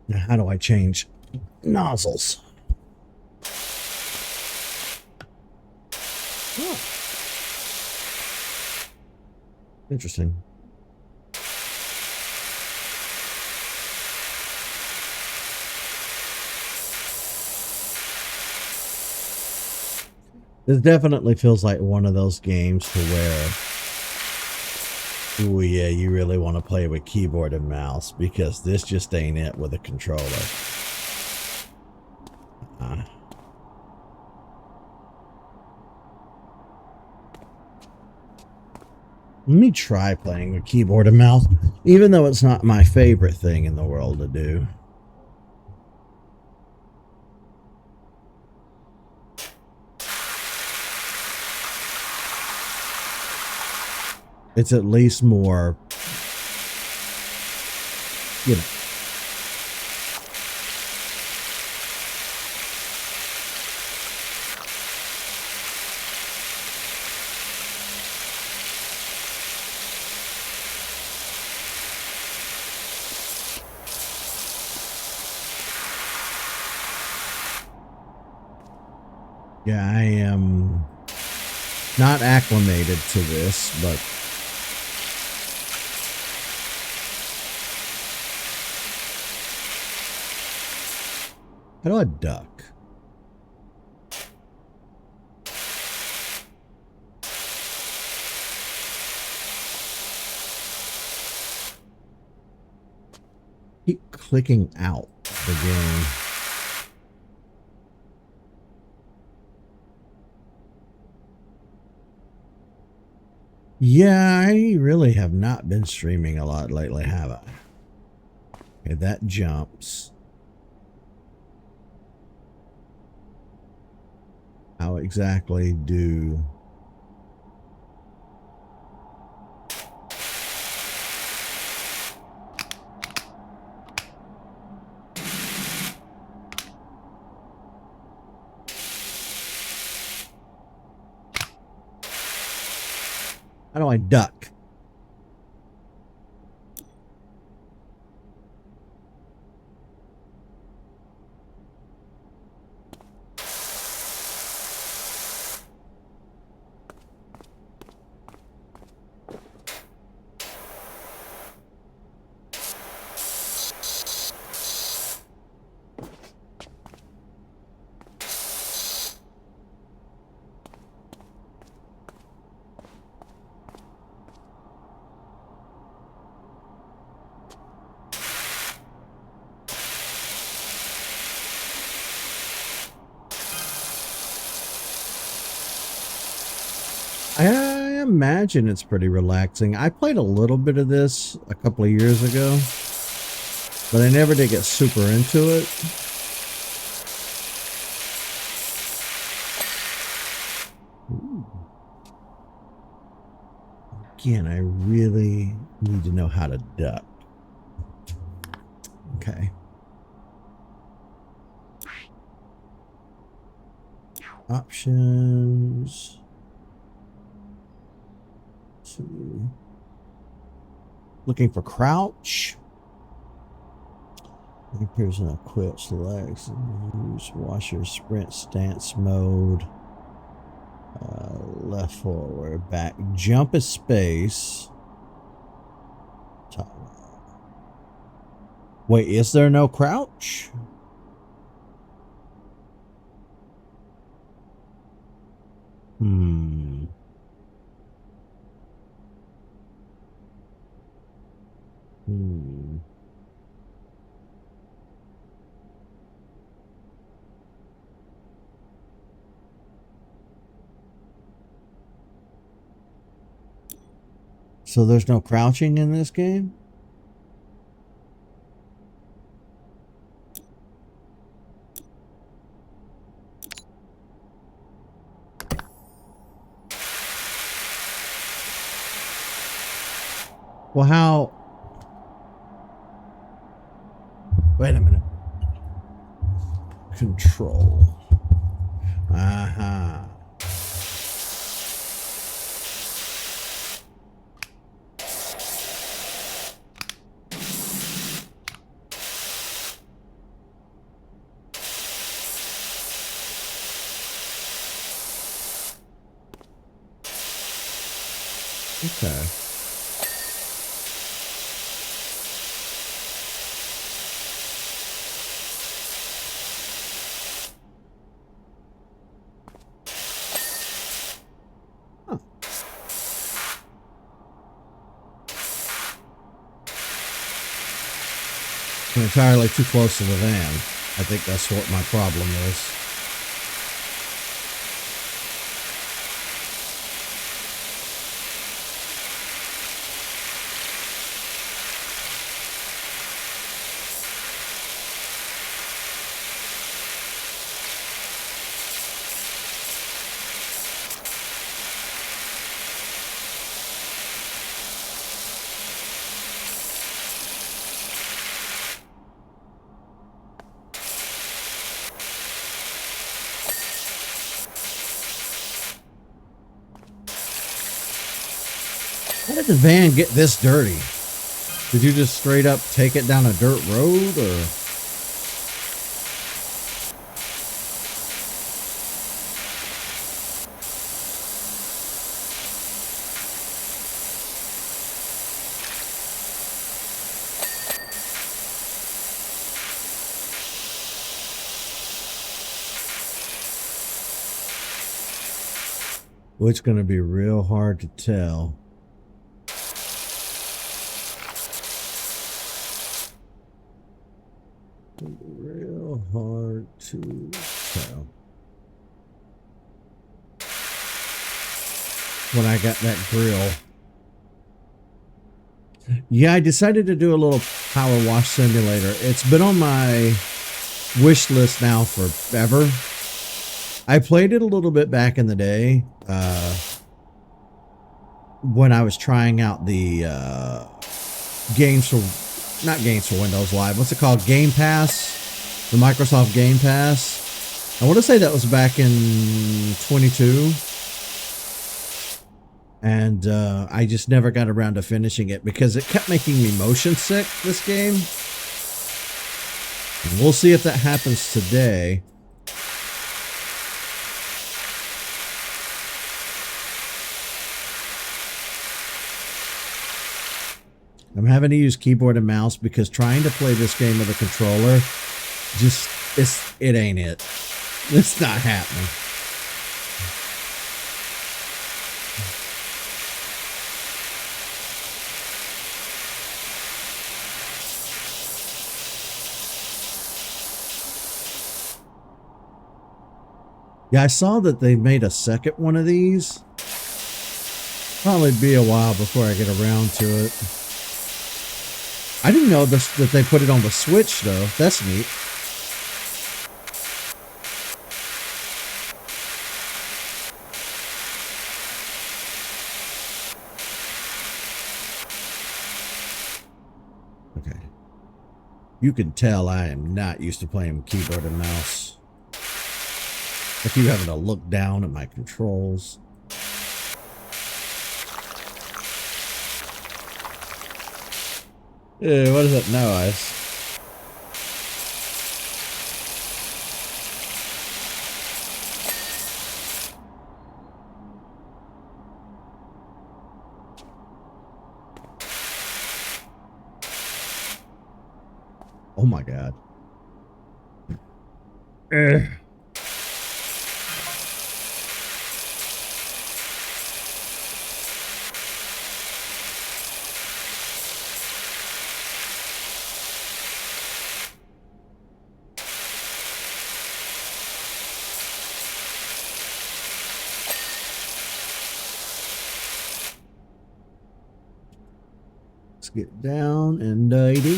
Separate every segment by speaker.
Speaker 1: Now, how do I change nozzles? Oh, interesting. This definitely feels like one of those games to where, oh yeah, you really want to play with keyboard and mouse, because this just ain't it with a controller. Let me try playing with keyboard and mouse, even though it's not my favorite thing in the world to do. It's at least more, you know. Yeah, I am not acclimated to this, but how do I duck? Keep clicking out the game. Yeah, I really have not been streaming a lot lately, have I? Okay, that jumps. How exactly do... How do I duck? I imagine it's pretty relaxing. I played a little bit of this a couple of years ago, but I never did get super into it. Ooh. Again, I really need to know how to duck. Okay. Options. Looking for crouch. It appears in equipped legs. Use washer sprint stance mode. Left forward, back. Jump is space. Top. Wait, is there no crouch? Hmm. So there's no crouching in this game? Well, how... Wait a minute. Control. Aha. Okay. Huh. I'm entirely too close to the van. I think that's what my problem is. How did the van get this dirty? Did you just straight up take it down a dirt road, or? Well, it's going to be real hard to tell. Real hard to tell. When I got that grill. Yeah, I decided to do a little power wash simulator. It's been on my wish list now forever. I played it a little bit back in the day when I was trying out the games for, not games for Windows Live, what's it called? Game Pass, the Microsoft Game Pass. I want to say that was back in 22. And I just never got around to finishing it because it kept making me motion sick, this game. And we'll see if that happens today. I'm having to use keyboard and mouse because trying to play this game with a controller, just, it ain't it. It's not happening. Yeah, I saw that they made a second one of these. Probably be a while before I get around to it. I didn't know this, that they put it on the Switch, though. That's neat. Okay. You can tell I am not used to playing keyboard and mouse. I keep having to look down at my controls. What is that noise? Oh my God. Let's get down and dirty.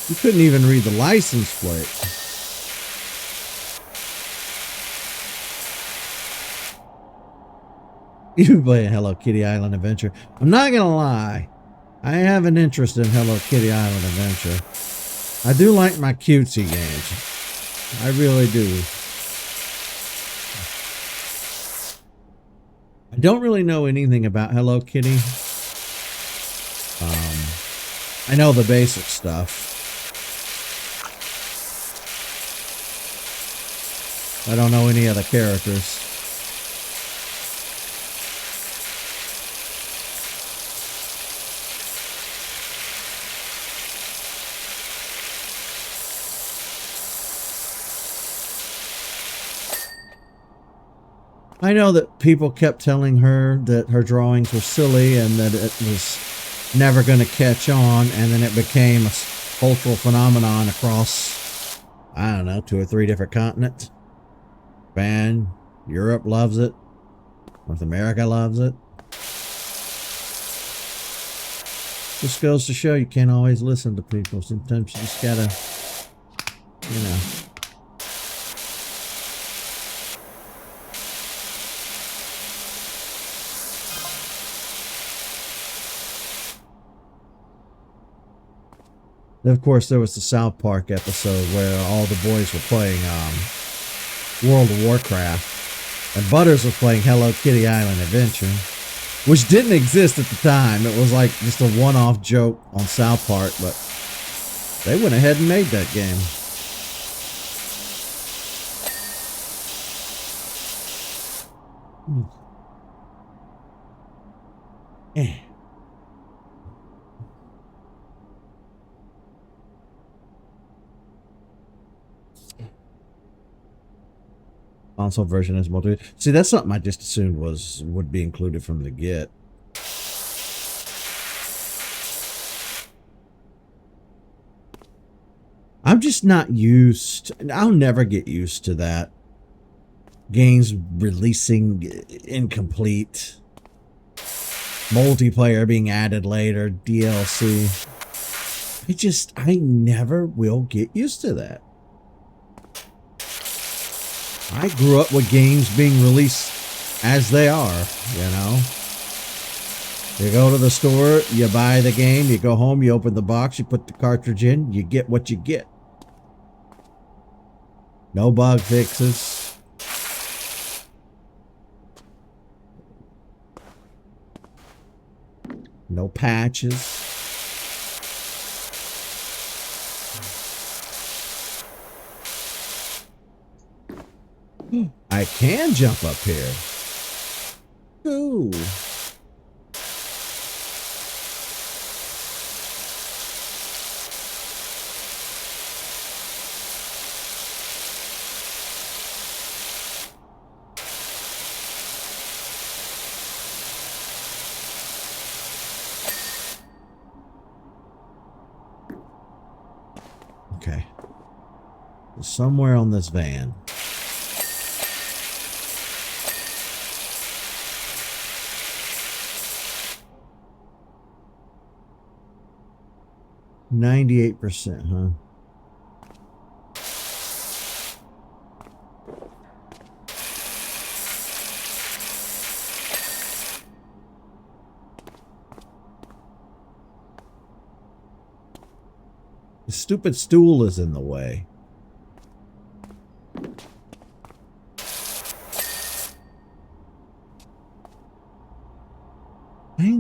Speaker 1: You couldn't even read the license plate. You playing Hello Kitty Island Adventure? I'm not gonna lie, I have an interest in Hello Kitty Island Adventure. I do like my cutesy games. I really do. I don't really know anything about Hello Kitty. I know the basic stuff. I don't know any other characters. I know that people kept telling her that her drawings were silly and that it was never going to catch on, and then it became a cultural phenomenon across, I don't know, 2 or 3 different continents. Japan, Europe loves it. North America loves it. Just goes to show you can't always listen to people. Sometimes you just gotta, you know. And of course, there was the South Park episode where all the boys were playing World of Warcraft, and Butters was playing Hello Kitty Island Adventure, which didn't exist at the time. It was like just a one-off joke on South Park, but they went ahead and made that game. Console version is multi. See, that's something I just assumed would be included from the get. I'm just not used. I'll never get used to that. Games releasing incomplete. Multiplayer being added later. DLC. I never will get used to that. I grew up with games being released as they are, you know. You go to the store, you buy the game, you go home, you open the box, you put the cartridge in, you get what you get. No bug fixes. No patches. I can jump up here. Ooh. Okay. Somewhere on this van. %, huh? The stupid stool is in the way.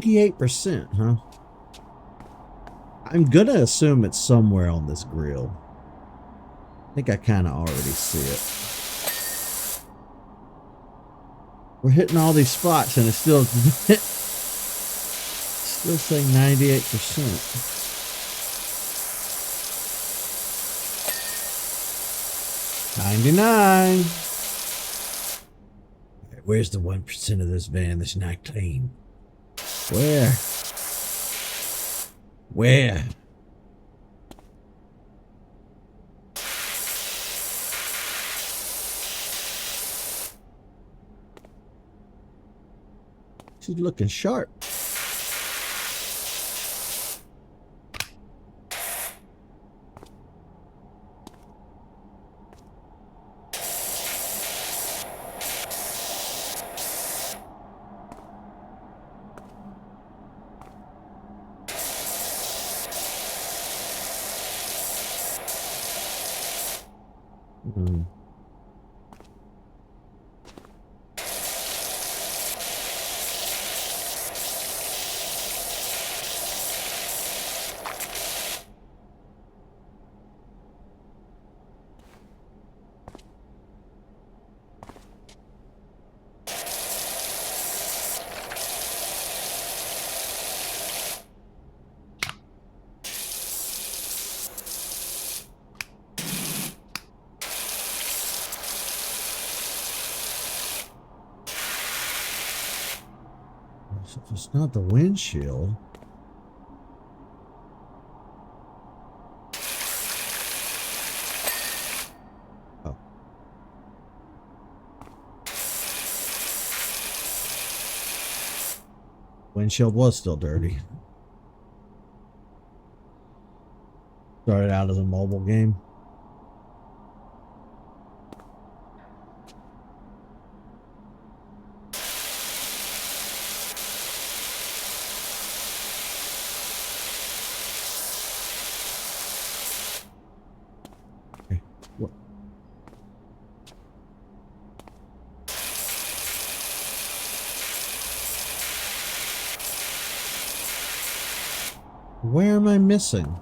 Speaker 1: %, huh? I'm gonna assume it's somewhere on this grill. I think I kind of already see it. We're hitting all these spots and it's still saying 98%. $99. Where's the 1% of this van that's not clean? Where? Where? She's looking sharp. It's not the windshield. Oh. Windshield was still dirty. Started out as a mobile game. Okay. What? Where am I missing?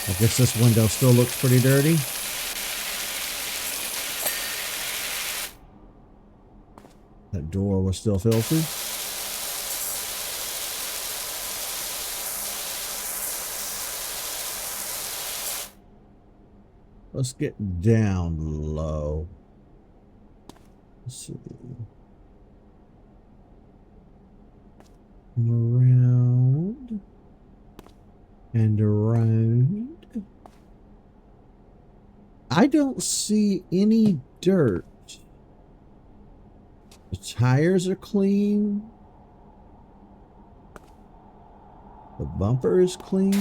Speaker 1: I guess this window still looks pretty dirty. That door was still filthy. Let's get down low. Let's see. Around and around. I don't see any dirt. The tires are clean. The bumper is clean.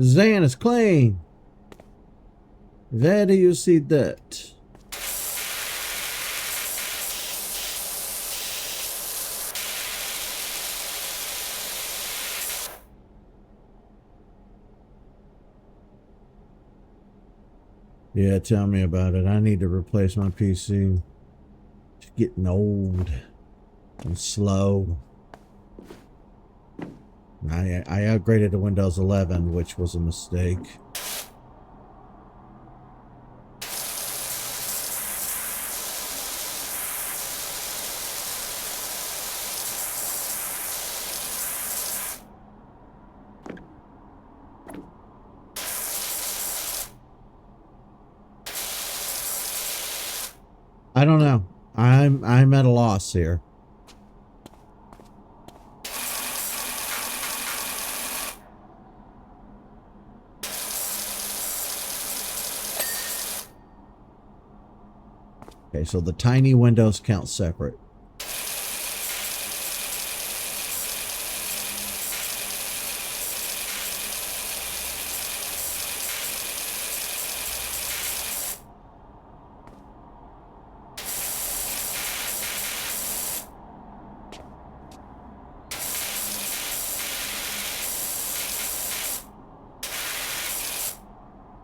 Speaker 1: Zan is clean. Where do you see that? Yeah, tell me about it. I need to replace my PC. It's getting old and slow. I upgraded to Windows 11, which was a mistake. I don't know. I'm at a loss here. Okay, so the tiny windows count separate.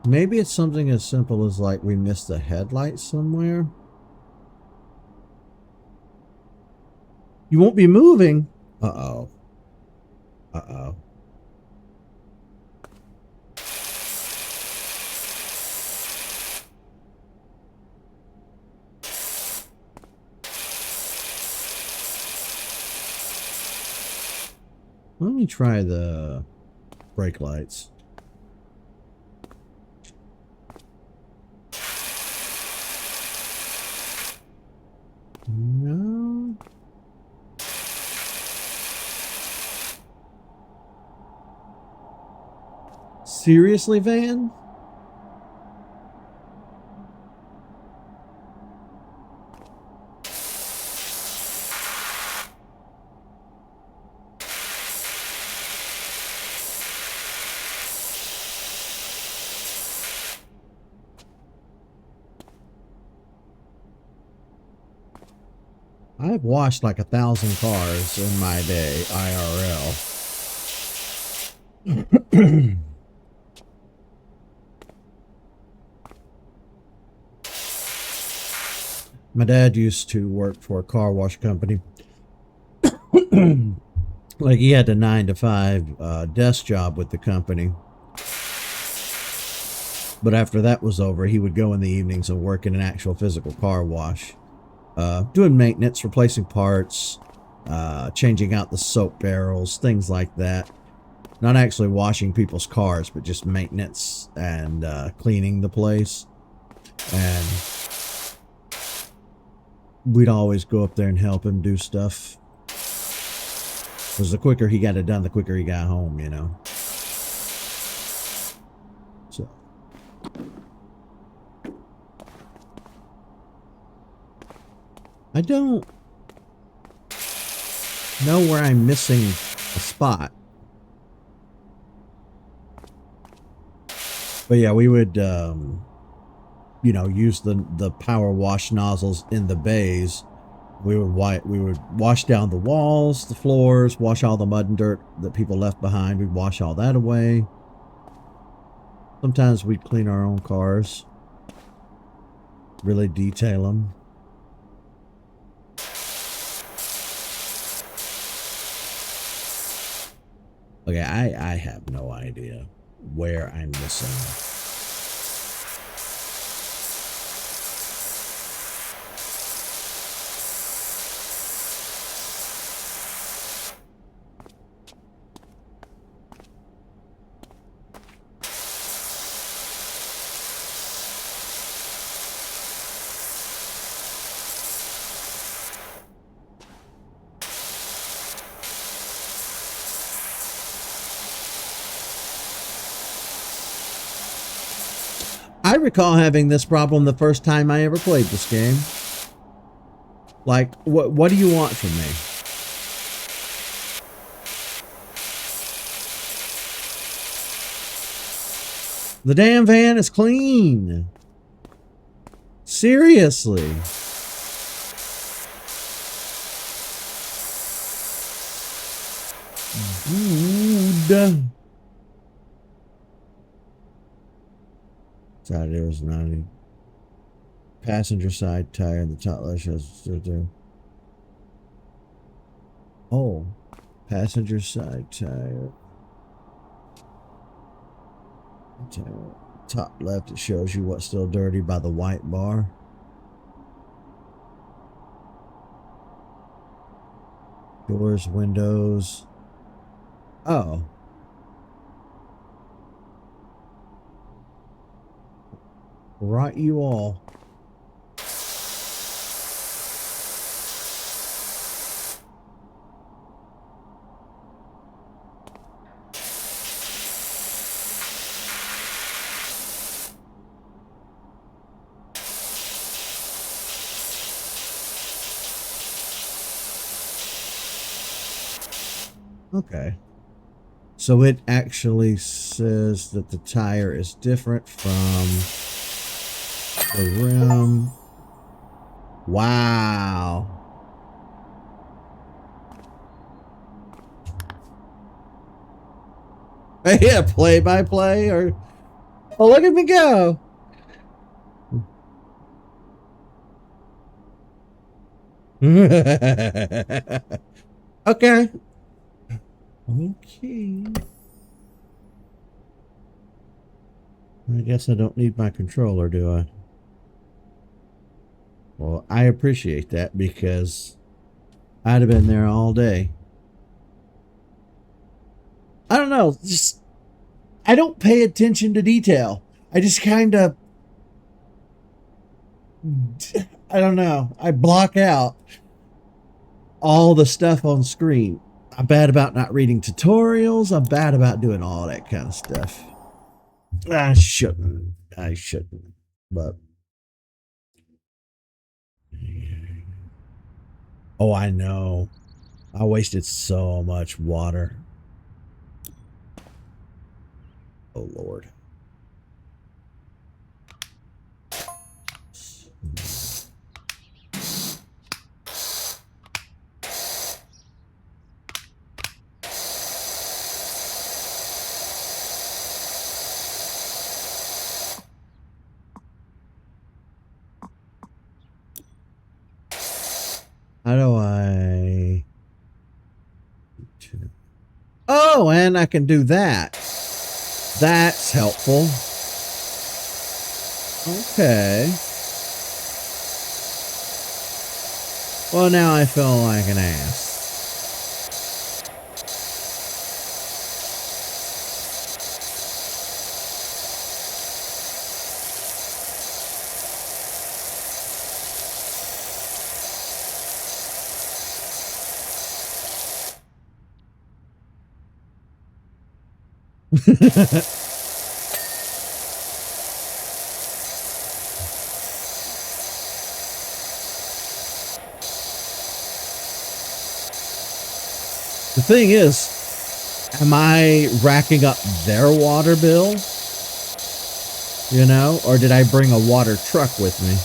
Speaker 1: Maybe it's something as simple as like we missed a headlight somewhere. You won't be moving. Uh-oh. Uh-oh. Let me try the brake lights. No. Seriously, Van? I've washed like 1,000 cars in my day, IRL. My dad used to work for a car wash company. Like he had a 9 to 5 desk job with the company. But after that was over, he would go in the evenings and work in an actual physical car wash, doing maintenance, replacing parts, changing out the soap barrels, things like that. Not actually washing people's cars, but just maintenance and cleaning the place. And we'd always go up there and help him do stuff. Because the quicker he got it done, the quicker he got home, you know. So. I don't know where I'm missing a spot. But yeah, we would, you know, use the power wash nozzles in the bays. We would wash down the walls, the floors, wash all the mud and dirt that people left behind. We'd wash all that away. Sometimes we'd clean our own cars. Really detail them. Okay, I have no idea where I'm missing. I recall having this problem the first time I ever played this game. Like, what do you want from me? The damn van is clean. Seriously. Dude. Side air was 90. Passenger side tire in the top left shows still there. Oh, passenger side tire. Top left, it shows you what's still dirty by the white bar. Doors, windows. Oh. Right, you all. Okay. So it actually says that the tire is different from the rim. Wow. Yeah, play by play or oh, look at me go. Okay. Okay. I guess I don't need my controller, do I? Well, I appreciate that because I'd have been there all day. I don't know, just I don't pay attention to detail. I just kind of I don't know. I block out all the stuff on screen. I'm bad about not reading tutorials. I'm bad about doing all that kind of stuff. I shouldn't. But oh, I know. I wasted so much water. Oh, Lord. How do I... Oh, and I can do that. That's helpful. Okay. Well, now I feel like an ass. The thing is, am I racking up their water bill? You know, or did I bring a water truck with me?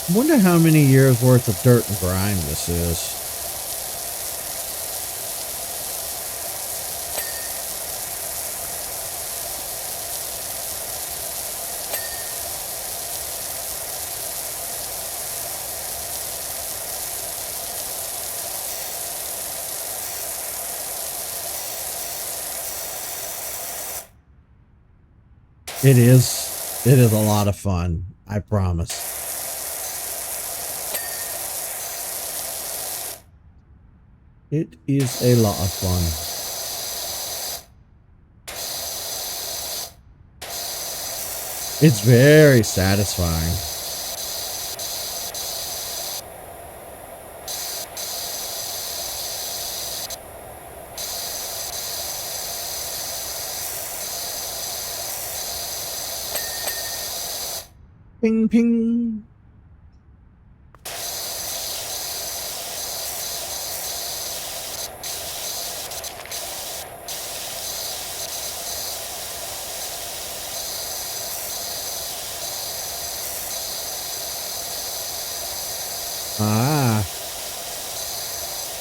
Speaker 1: I wonder how many years worth of dirt and grime this is. It is. It is a lot of fun. I promise. It is a lot of fun. It's very satisfying. Ping, ping. Ah.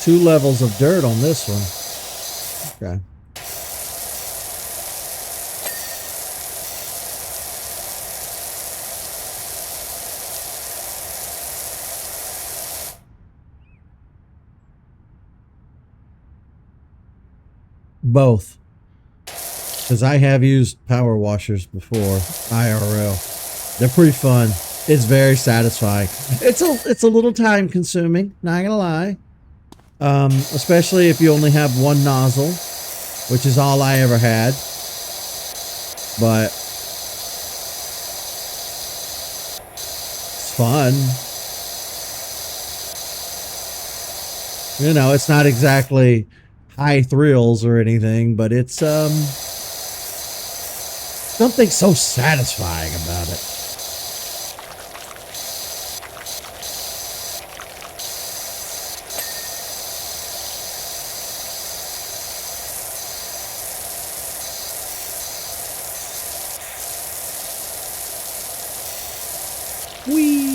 Speaker 1: 2 levels of dirt on this one. Okay. Both. Because I have used power washers before, IRL. They're pretty fun. It's very satisfying. It's a little time consuming, not gonna lie. Especially if you only have one nozzle, which is all I ever had. But it's fun. You know, it's not exactly high thrills or anything, but it's something so satisfying about it. Whee!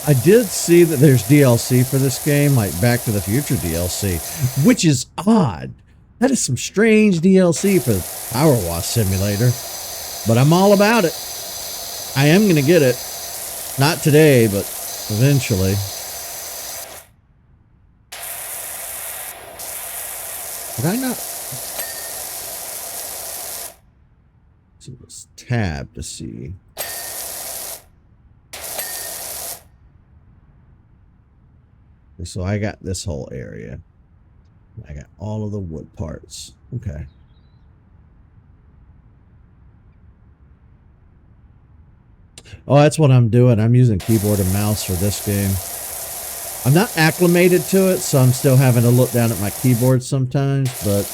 Speaker 1: I did see that there's DLC for this game, like Back to the Future DLC, which is odd. That is some strange DLC for Power Wash Simulator, but I'm all about it. I am going to get it. Not today, but eventually. Did I not? So let's tab to see. So I got this whole area. I got all of the wood parts. Okay. Oh, that's what I'm doing. I'm using keyboard and mouse for this game. I'm not acclimated to it, so I'm still having to look down at my keyboard sometimes, but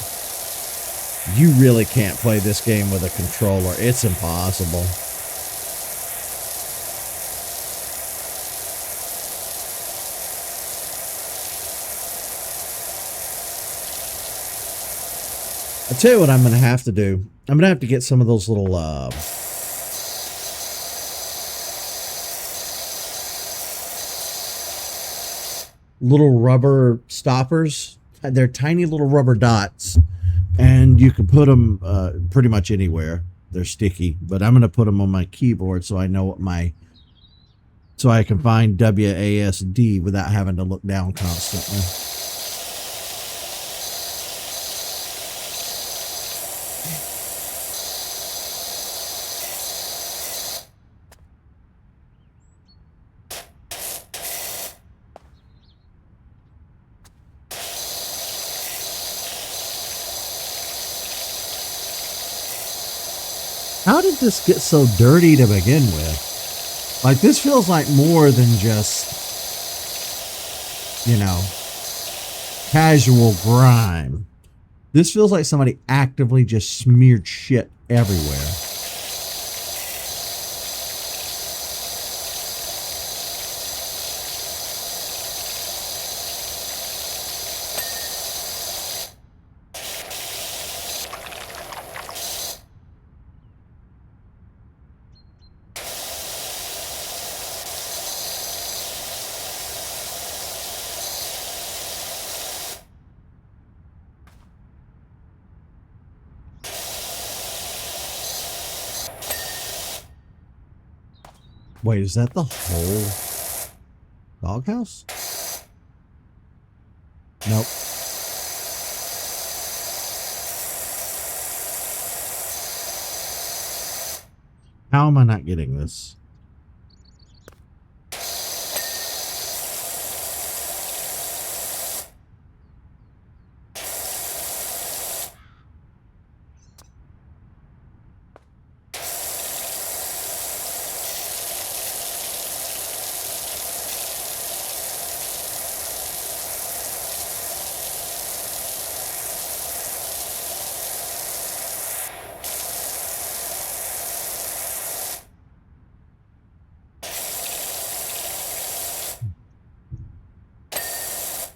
Speaker 1: you really can't play this game with a controller. It's impossible. I'll tell you what I'm going to have to do. I'm going to have to get some of those little rubber stoppers. They're tiny little rubber dots, and you can put them pretty much anywhere. They're sticky, but I'm going to put them on my keyboard so I know what so I can find WASD without having to look down constantly. How did this get so dirty to begin with? Like, this feels like more than just, you know, casual grime. This feels like somebody actively just smeared shit everywhere. Wait, is that the whole doghouse? Nope. How am I not getting this?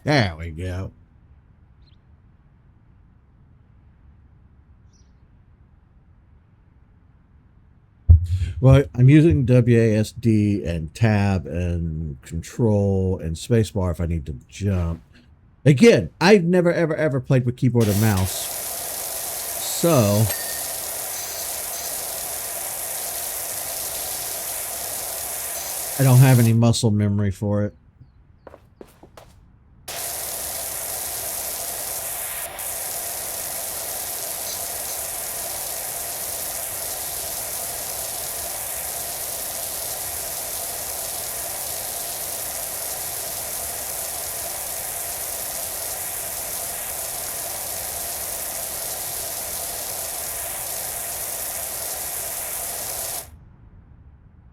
Speaker 1: There we go. Well, I'm using WASD and tab and control and spacebar if I need to jump. Again, I've never, ever played with keyboard and mouse. So I don't have any muscle memory for it.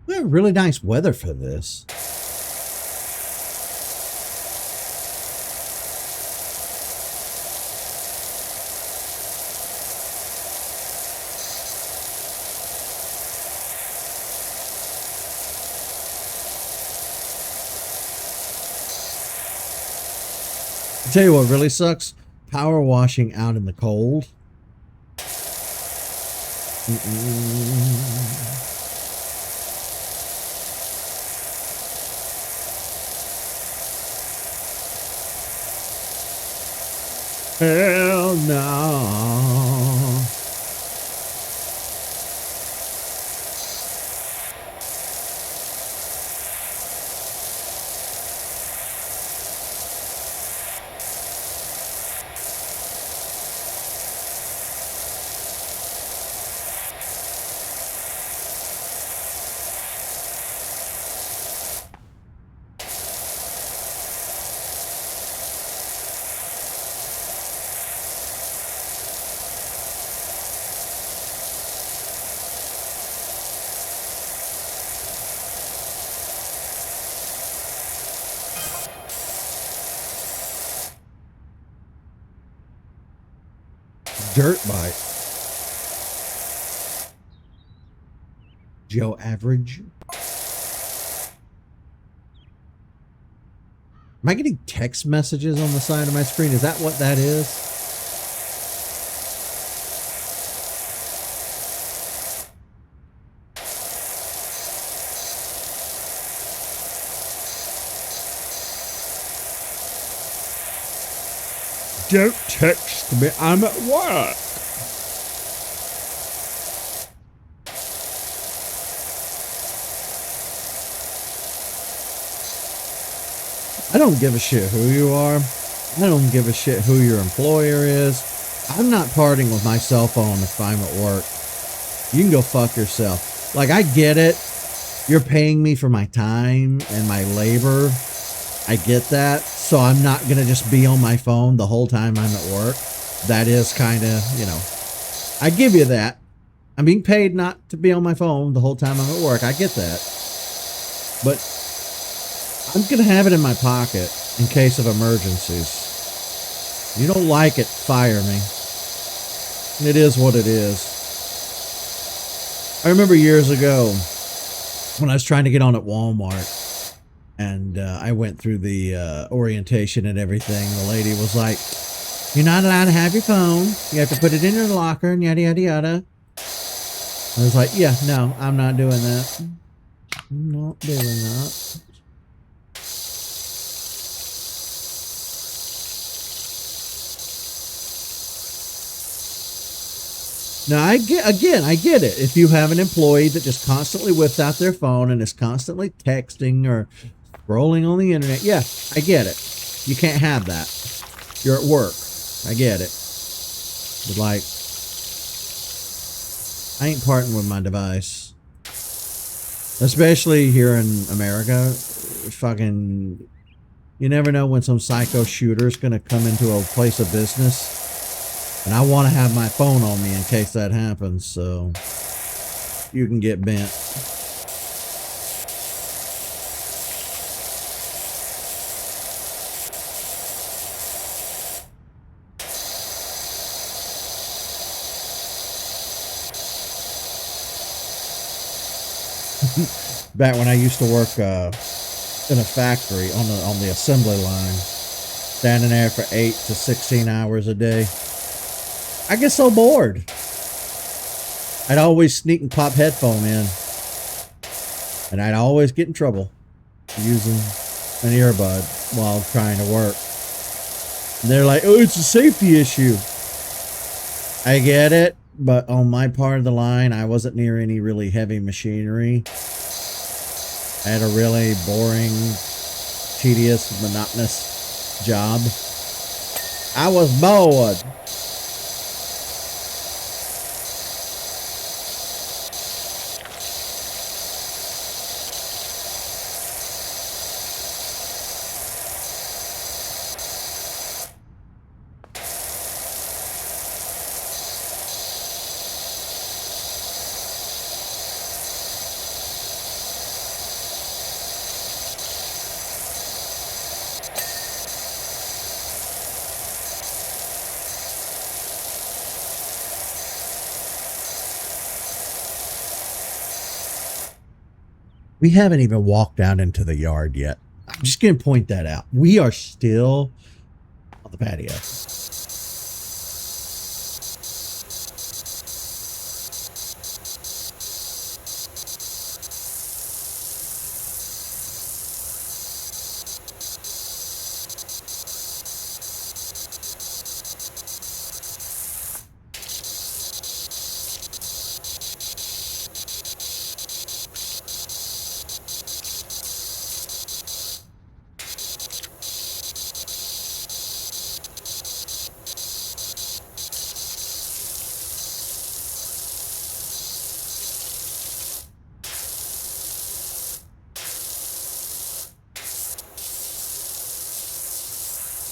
Speaker 1: We have really nice weather for this. I'll tell you what really sucks. Power washing out in the cold. Hell no. Dirt bike. Joe Average. Am I getting text messages on the side of my screen? Is that what that is? Don't text me. I'm at work. I don't give a shit who you are. I don't give a shit who your employer is. I'm not parting with my cell phone if I'm at work. You can go fuck yourself. Like, I get it. You're paying me for my time and my labor. I get that. So I'm not going to just be on my phone the whole time I'm at work. That is kind of, you know, I give you that. I'm being paid not to be on my phone the whole time I'm at work. I get that. But I'm going to have it in my pocket in case of emergencies. You don't like it, fire me. It is what it is. I remember years ago when I was trying to get on at Walmart and I went through the orientation and everything. The lady was like, you're not allowed to have your phone. You have to put it in your locker and yada, yada, yada. I was like, yeah, no, I'm not doing that. I'm not doing that. Now, I get it. If you have an employee that just constantly whips out their phone and is constantly texting or scrolling on the internet, yeah, I get it. You can't have that. You're at work. I get it. But, like, I ain't parting with my device. Especially here in America. Fucking, you never know when some psycho shooter's gonna come into a place of business. And I want to have my phone on me in case that happens, so you can get bent. Back when I used to work in a factory on the assembly line, standing there for 8 to 16 hours a day. I get so bored. I'd always sneak and pop headphone in. And I'd always get in trouble using an earbud while trying to work. And they're like, oh, it's a safety issue. I get it. But on my part of the line, I wasn't near any really heavy machinery. I had a really boring, tedious, monotonous job. I was bored. We haven't even walked out into the yard yet. I'm just going to point that out. We are still on the patio.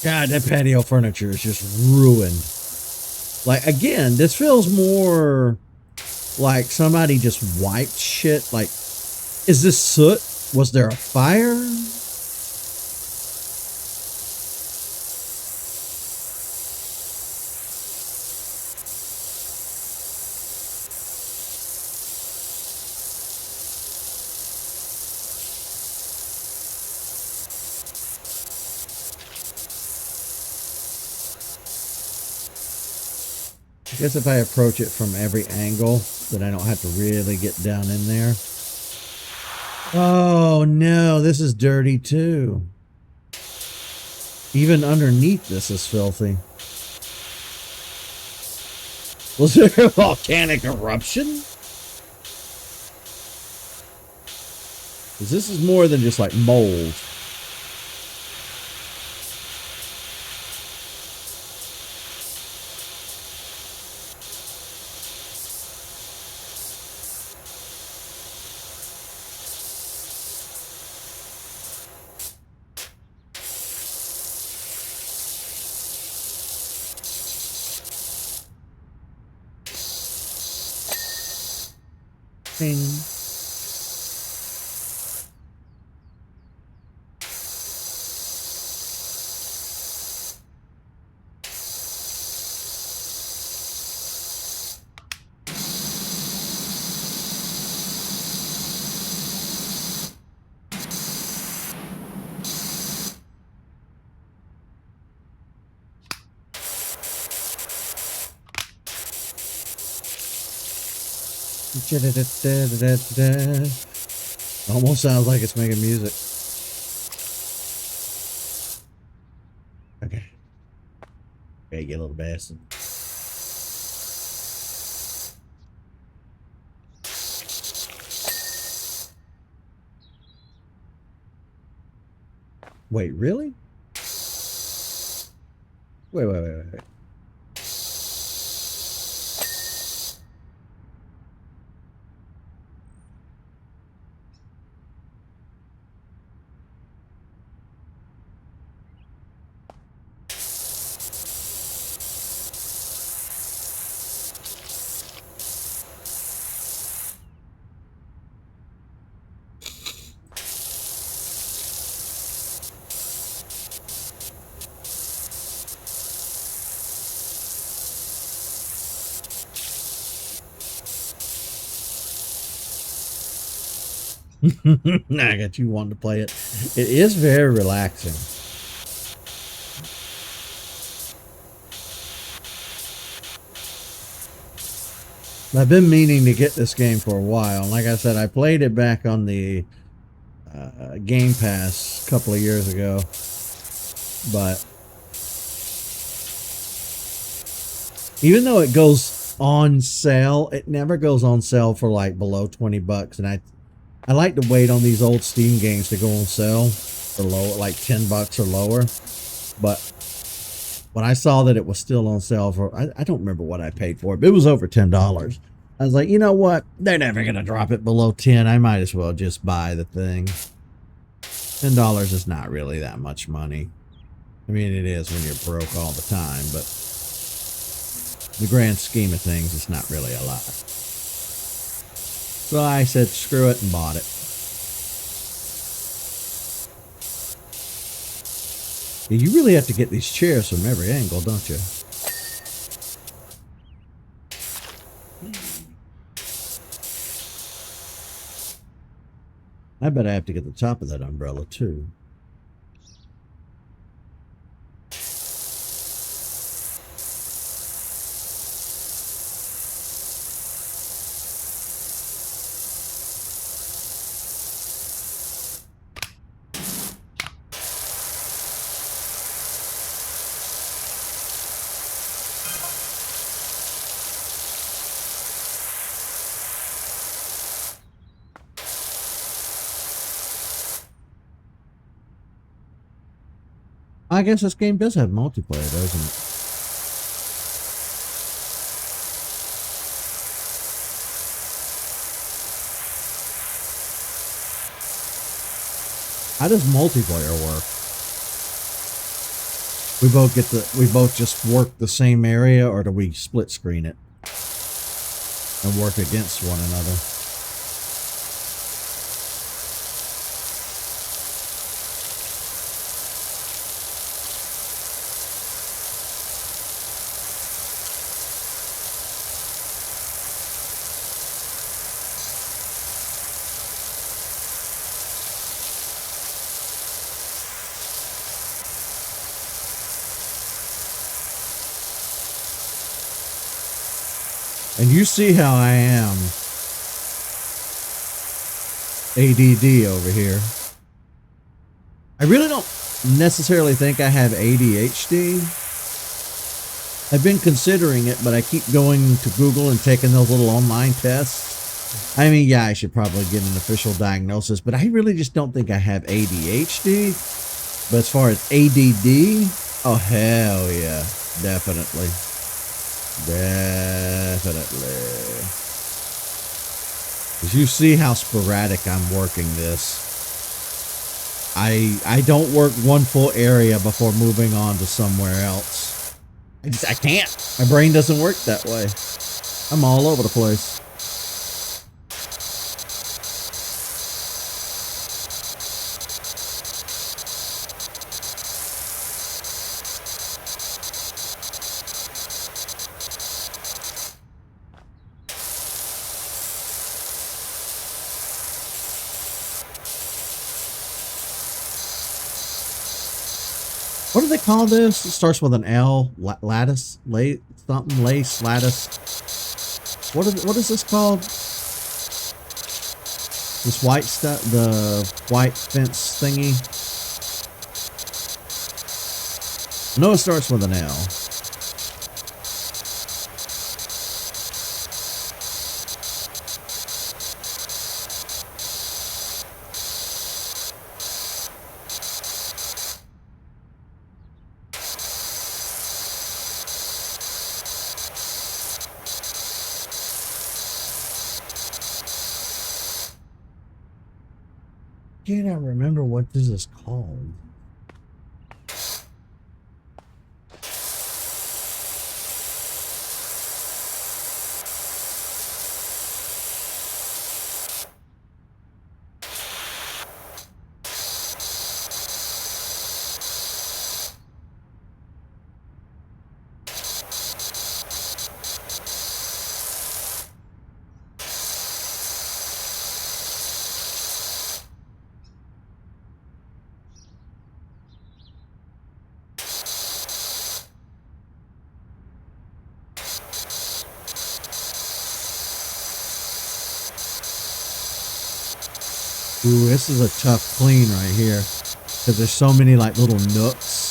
Speaker 1: God, that patio furniture is just ruined. Like, again, this feels more like somebody just wiped shit. Like, is this soot? Was there a fire? guess if I approach it from every angle, then I don't have to really get down in there. Oh no, this is dirty too. Even underneath this is filthy. Was there a volcanic eruption? Because this is more than just like mold. Bing. Almost sounds like it's making music. Okay. Okay, you little bastard. Wait, really? Wait. I got you wanting to play it. It is very relaxing. I've been meaning to get this game for a while. Like I said, I played it back on the Game Pass a couple of years ago. But even though it goes on sale, it never goes on sale for like below 20 bucks. And I like to wait on these old Steam games to go on sale for low, like 10 bucks or lower. But when I saw that it was still on sale for, I don't remember what I paid for it, but it was over $10. I was like, you know what? They're never going to drop it below 10. I might as well just buy the thing. $10 is not really that much money. I mean, it is when you're broke all the time, but the grand scheme of things, it's not really a lot. So I said, screw it, and bought it. You really have to get these chairs from every angle, don't you? I bet I have to get the top of that umbrella, too. I guess this game does have multiplayer, doesn't it? How does multiplayer work? We both just work the same area, or do we split screen it and work against one another? And you see how I am ADD over here. I really don't necessarily think I have ADHD. I've been considering it, but I keep going to Google and taking those little online tests. I mean, yeah, I should probably get an official diagnosis, but I really just don't think I have ADHD. But as far as ADD, oh, hell yeah. Definitely. Definitely. As you see how sporadic I'm working this. I don't work one full area before moving on to somewhere else. I can't. My brain doesn't work that way. I'm all over the place. What do they call this? It starts with an L. Lattice? Something? Lace? Lattice? What is this called? This white stuff? The white fence thingy? No, it starts with an L. Can't I remember what this is called? Ooh, this is a tough clean right here. Because there's so many like little nooks.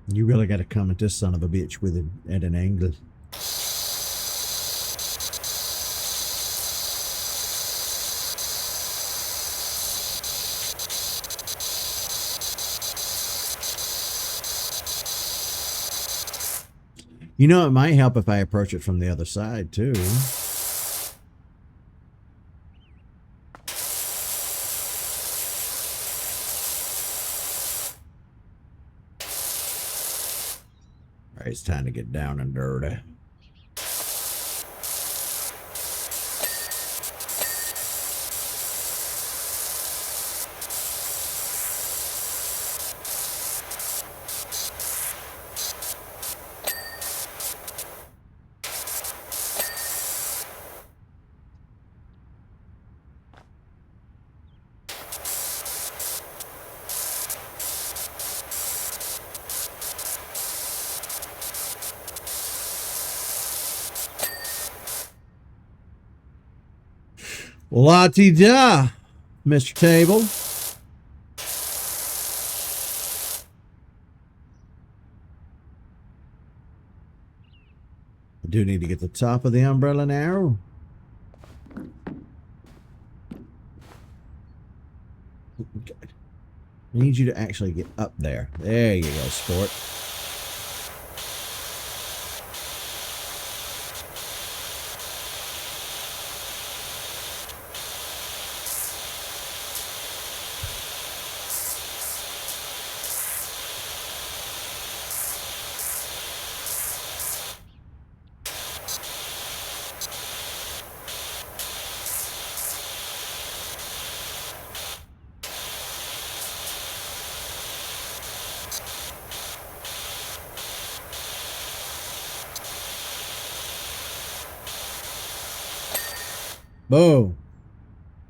Speaker 1: You really got to come at this son of a bitch with it at an angle. You know, it might help if I approach it from the other side, too. All right, it's time to get down and dirty. La-ti-da, Mr. Table. I do need to get the top of the umbrella now. I need you to actually get up there. There you go, sport. Boom.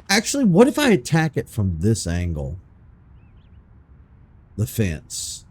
Speaker 1: Actually, what if I attack it from this angle? the fence.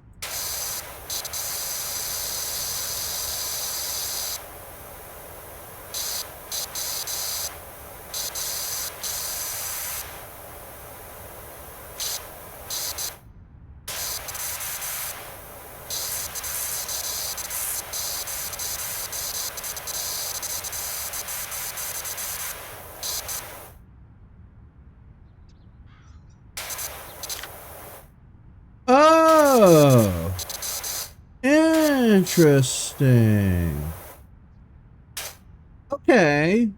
Speaker 1: Oh, interesting. Okay.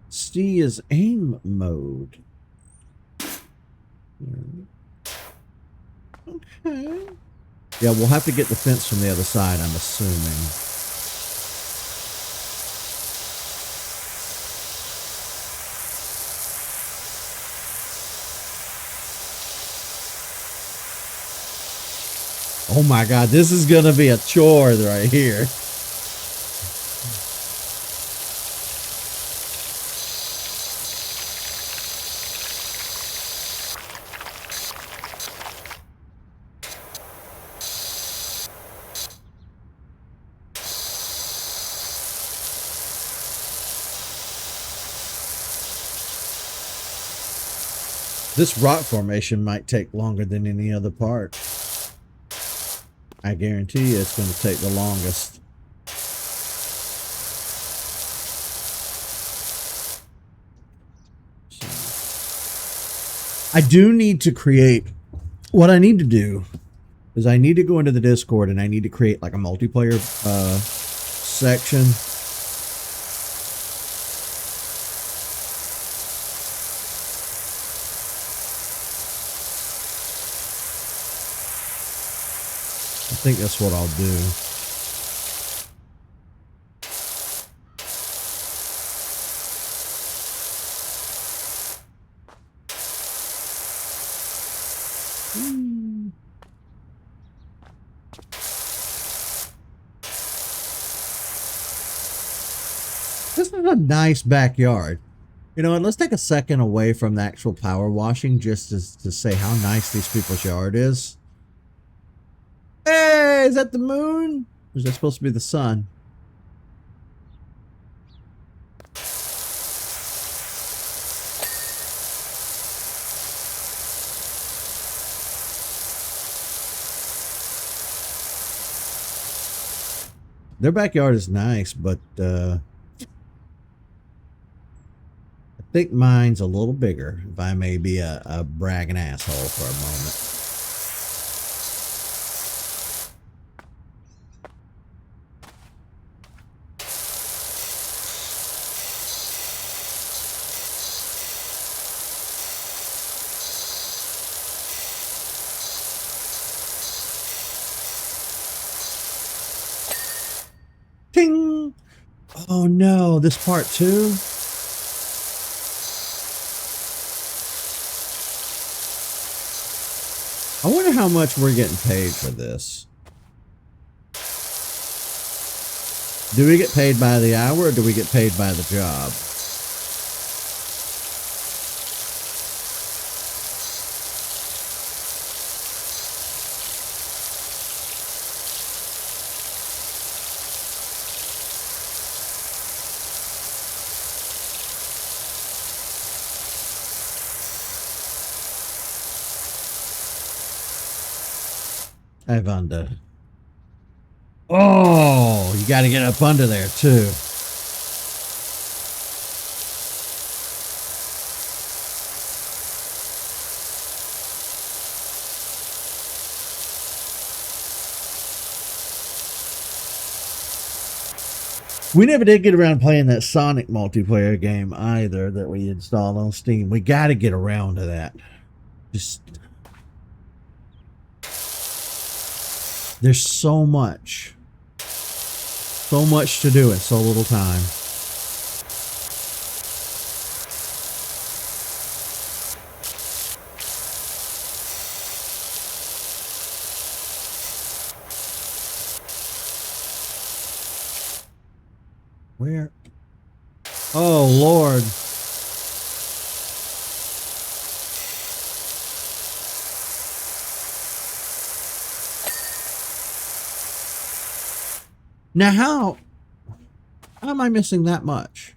Speaker 1: C is aim mode. Okay. Yeah, we'll have to get the fence from the other side, I'm assuming. Oh my God, this is gonna be a chore right here. This rock formation might take longer than any other part. I guarantee you it's going to take the longest. I do need to create, what I need to do is I need to go into the Discord and I need to create like a multiplayer section. I think that's what I'll do. This is a nice backyard. You know what? Let's take a second away from the actual power washing just to say how nice these people's yard is. Hey, is that the moon? Or is that supposed to be the sun? Their backyard is nice, but I think mine's a little bigger, if I may be a bragging asshole for a moment. Ting! Oh no, this part too? I wonder how much we're getting paid for this. Do we get paid by the hour or do we get paid by the job? I wonder. Oh, you got to get up under there too. We never did get around playing that Sonic multiplayer game either that we installed on Steam. We got to get around to that. Just there's so much to do in so little time. Where? Oh, Lord. Now, how am I missing that much?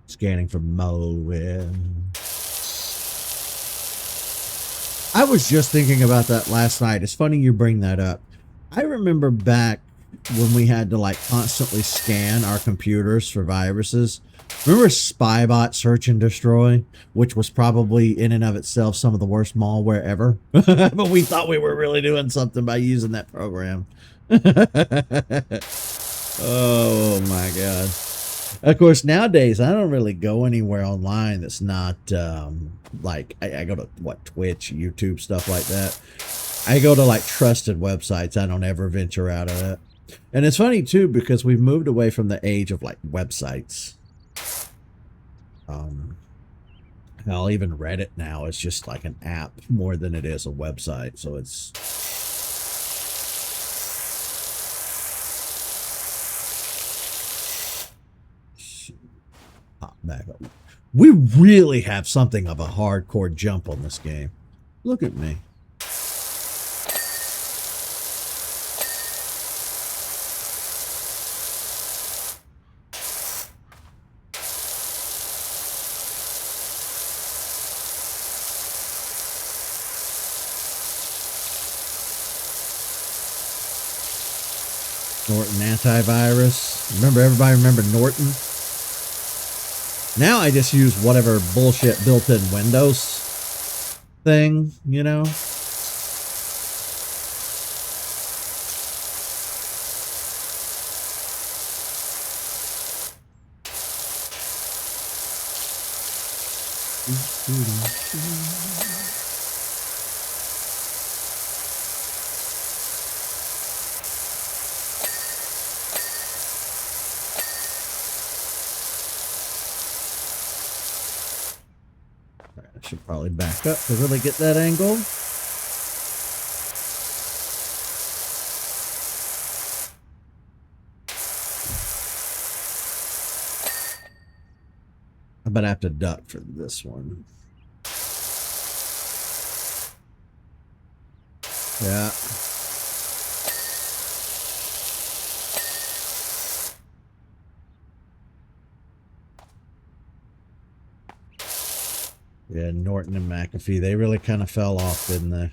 Speaker 1: Scanning for malware. I was just thinking about that last night. It's funny you bring that up. I remember back when we had to like constantly scan our computers for viruses. Remember Spybot Search and Destroy, which was probably in and of itself some of the worst malware ever. But we thought we were really doing something by using that program. Oh my God. Of course, nowadays I don't really go anywhere online that's not like I go to what, Twitch, YouTube, stuff like that. I go to like trusted websites. I don't ever venture out of that. And it's funny too because we've moved away from the age of like websites. Hell, even Reddit now is just like an app more than it is a website. So it's back up. We really have something of a hardcore jump on this game. Look at me. Norton antivirus. Remember, everybody remember Norton? Now I just use whatever bullshit built-in Windows thing, you know? I should probably back up to really get that angle. I bet I have to duck for this one. Yeah. Yeah, Norton and McAfee, they really kind of fell off, didn't they?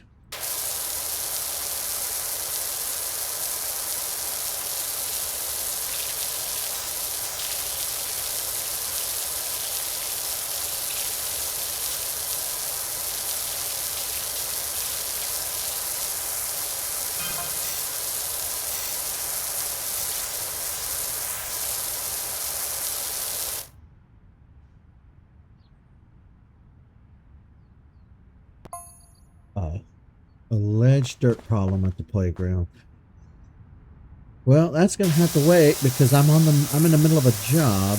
Speaker 1: Alleged dirt problem at the playground. Well, that's gonna have to wait because I'm in the middle of a job.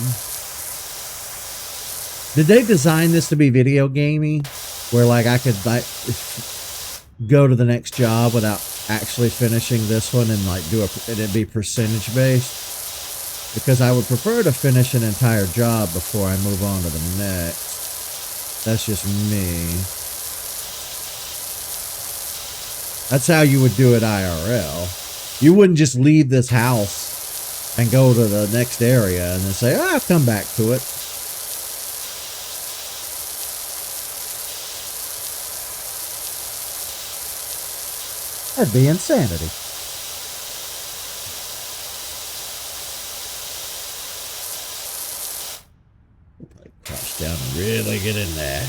Speaker 1: Did they design this to be video gamey, where like I could like go to the next job without actually finishing this one and like do it'd be percentage based? Because I would prefer to finish an entire job before I move on to the next. That's just me. That's how you would do it IRL. You wouldn't just leave this house and go to the next area and then say, oh, I'll come back to it. That'd be insanity. Crouch down and really get in there.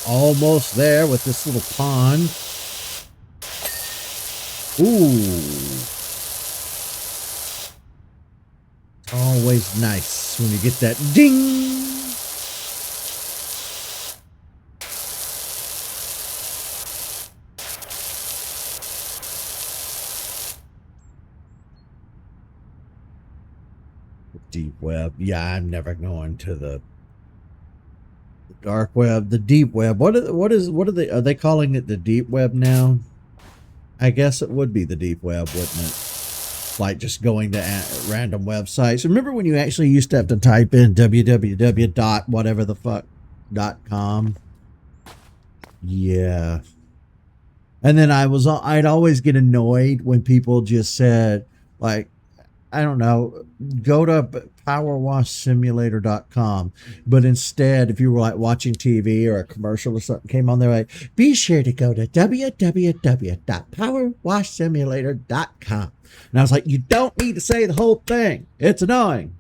Speaker 1: almost there with this little pond. Ooh. It's always nice when you get that ding. Deep web. Yeah, I'm never going to the dark web. The deep web. What are they calling it the deep web now? I guess it would be the deep web, wouldn't it? Like just going to random websites. Remember when you actually used to have to type in www dot whatever the fuck .com? Yeah. And then I'd always get annoyed when people just said, like, I don't know, go to powerwashsimulator.com. But instead, if you were like watching TV or a commercial or something came on there, like, be sure to go to www.powerwashsimulator.com. And I was like, you don't need to say the whole thing. It's annoying.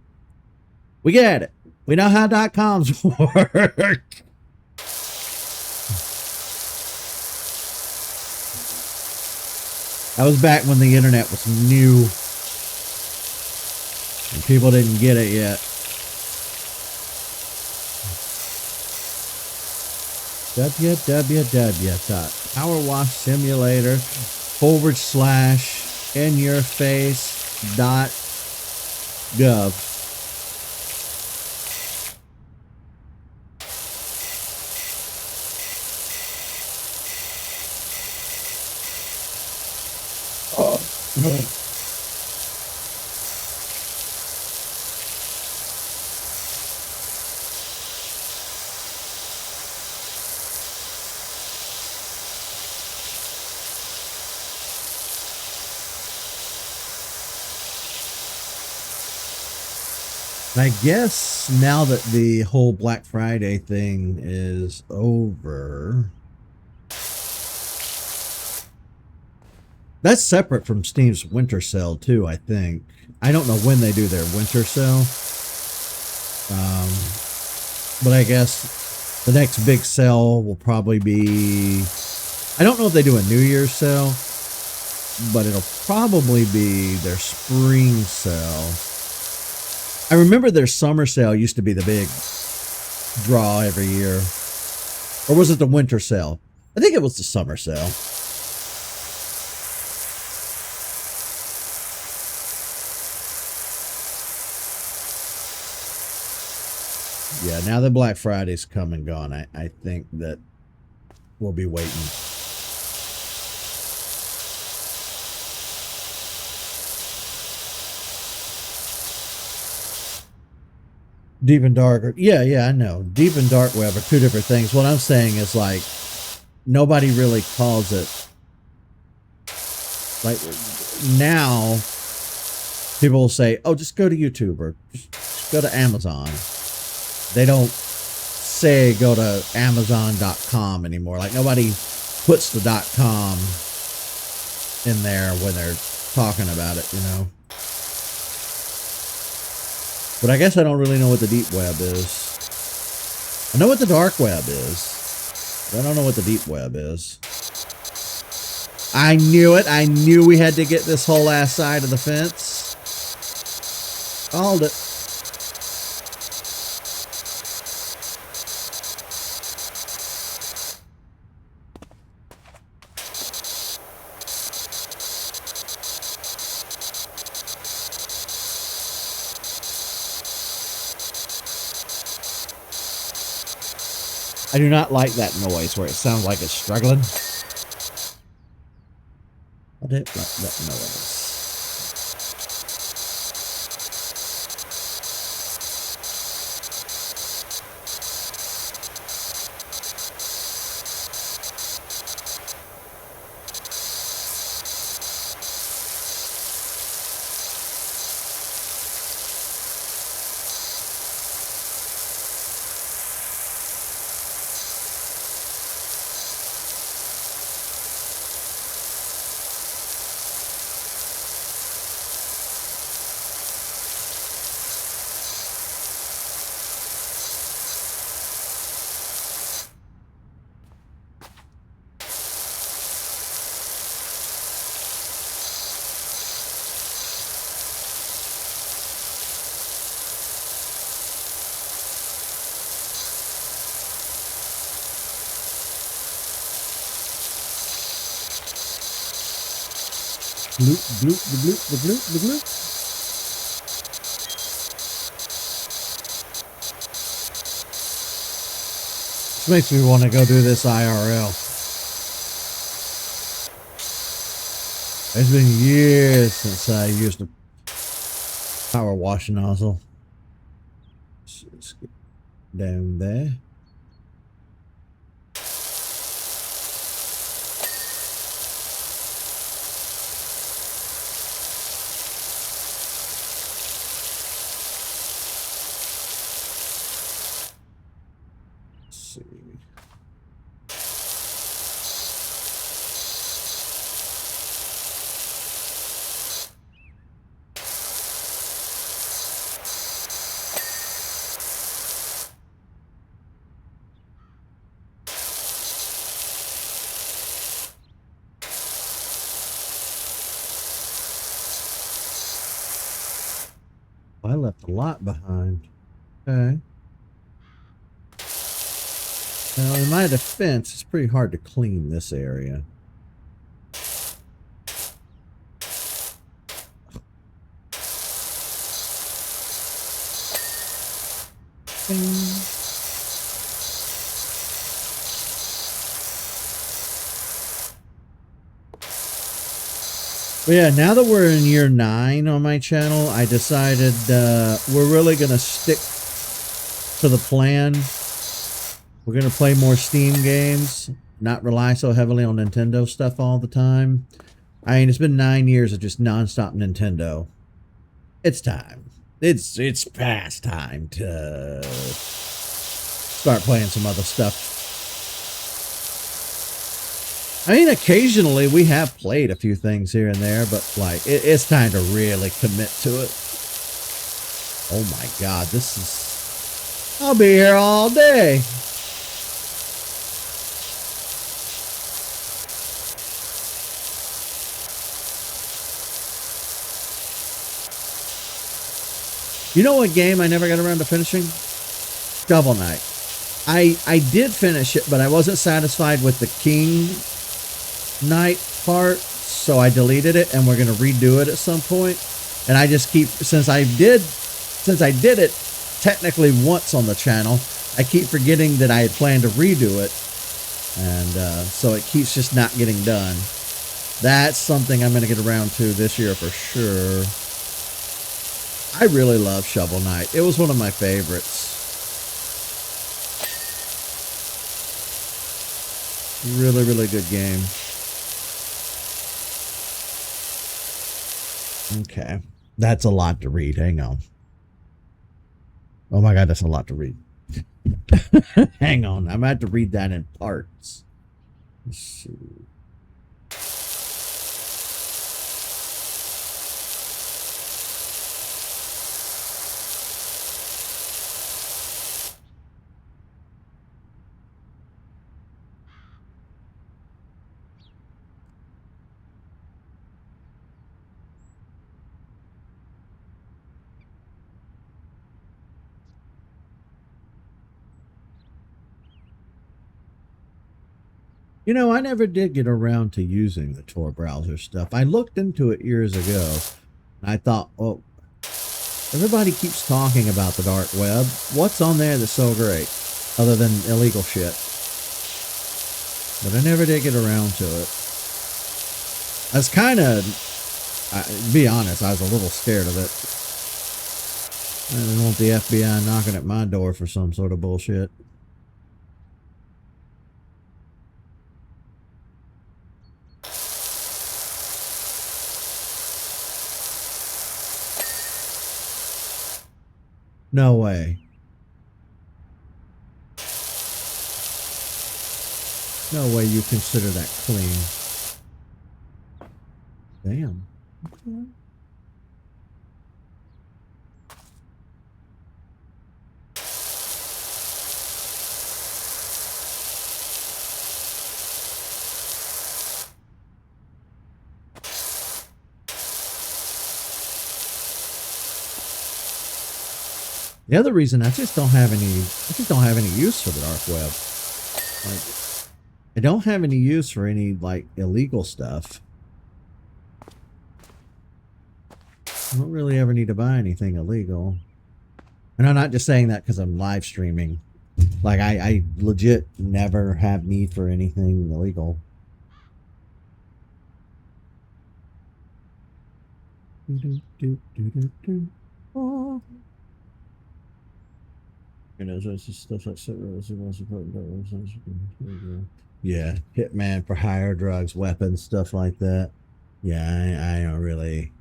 Speaker 1: We get it. We know how .coms work. That was back when the internet was new. And people didn't get it yet. www.powerwashsimulator/inyourface.gov. I guess now that the whole Black Friday thing is over, that's separate from Steam's winter sale too, I think. I don't know when they do their winter sale. But I guess the next big sale will probably be, I don't know if they do a New Year's sale, but it'll probably be their spring sale. I remember their summer sale used to be the big draw every year. Or was it the winter sale? I think it was the summer sale. Yeah, now that Black Friday's come and gone, I think that we'll be waiting. Deep and dark. Yeah, I know. Deep and dark web are two different things. What I'm saying is, like, nobody really calls it. Like, now, people will say, oh, just go to YouTube or just go to Amazon. They don't say go to Amazon.com anymore. Like, nobody puts the .com in there when they're talking about it, you know. But I guess I don't really know what the deep web is. I know what the dark web is. But I don't know what the deep web is. I knew it. I knew we had to get this whole ass side of the fence. Called it. I do not like that noise where it sounds like it's struggling. I don't like that noise. Bloop, bloop, bloop, bloop, bloop, bloop. This makes me want to go do this IRL. It's been years since I used a power washing nozzle. Let's get down there. I left a lot behind. Okay. Now, in my defense, it's pretty hard to clean this area. But yeah, now that we're in year 9 on my channel, I decided we're really going to stick to the plan. We're going to play more Steam games, not rely so heavily on Nintendo stuff all the time. I mean, it's been 9 years of just nonstop Nintendo. It's time. It's past time to start playing some other stuff. I mean, occasionally we have played a few things here and there, but like it's time to really commit to it. Oh my God, this is... I'll be here all day. You know what game I never got around to finishing? Shovel Knight. I did finish it, but I wasn't satisfied with the King Knight part, so I deleted it, and we're going to redo it at some point. And I just keep, since I did it technically once on the channel, I keep forgetting that I had planned to redo it, and so it keeps just not getting done. That's something I'm going to get around to this year for sure. I really love Shovel Knight. It was one of my favorites. Really, really good game. Okay. That's a lot to read. Hang on. Oh my God, that's a lot to read. Hang on. I'm going to have to read that in parts. Let's see. You know, I never did get around to using the Tor browser stuff. I looked into it years ago, and I thought, oh, everybody keeps talking about the dark web. What's on there that's so great, other than illegal shit? But I never did get around to it. I was kind of, to be honest, I was a little scared of it. I didn't want the FBI knocking at my door for some sort of bullshit. No way. No way you consider that clean. Damn. Okay. The other reason I just don't have any use for the dark web. Like, I don't have any use for any like illegal stuff. I don't really ever need to buy anything illegal. And I'm not just saying that because I'm live streaming. Like, I legit never have need for anything illegal. Oh. You know, so it's just stuff like yeah, hitman for hire, drugs, weapons, stuff like that. Yeah, I don't really.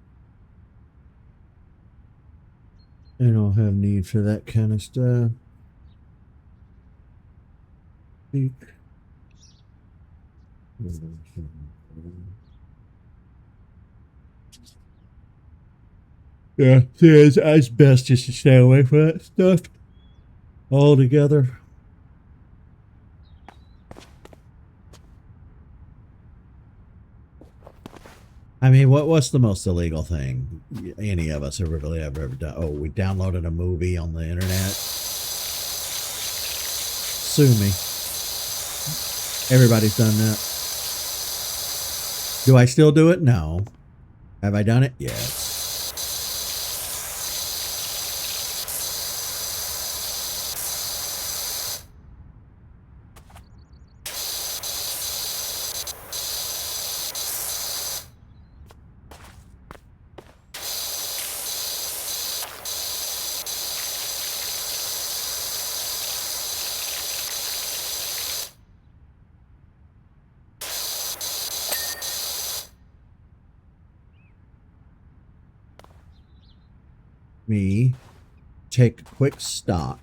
Speaker 1: I don't have need for that kind of stuff. Yeah, it's best just to stay away from that stuff altogether. I mean, what's the most illegal thing any of us have really ever done? Oh, we downloaded a movie on the internet. Sue me. Everybody's done that. Do I still do it? No. Have I done it? Yes. Me take a quick stock.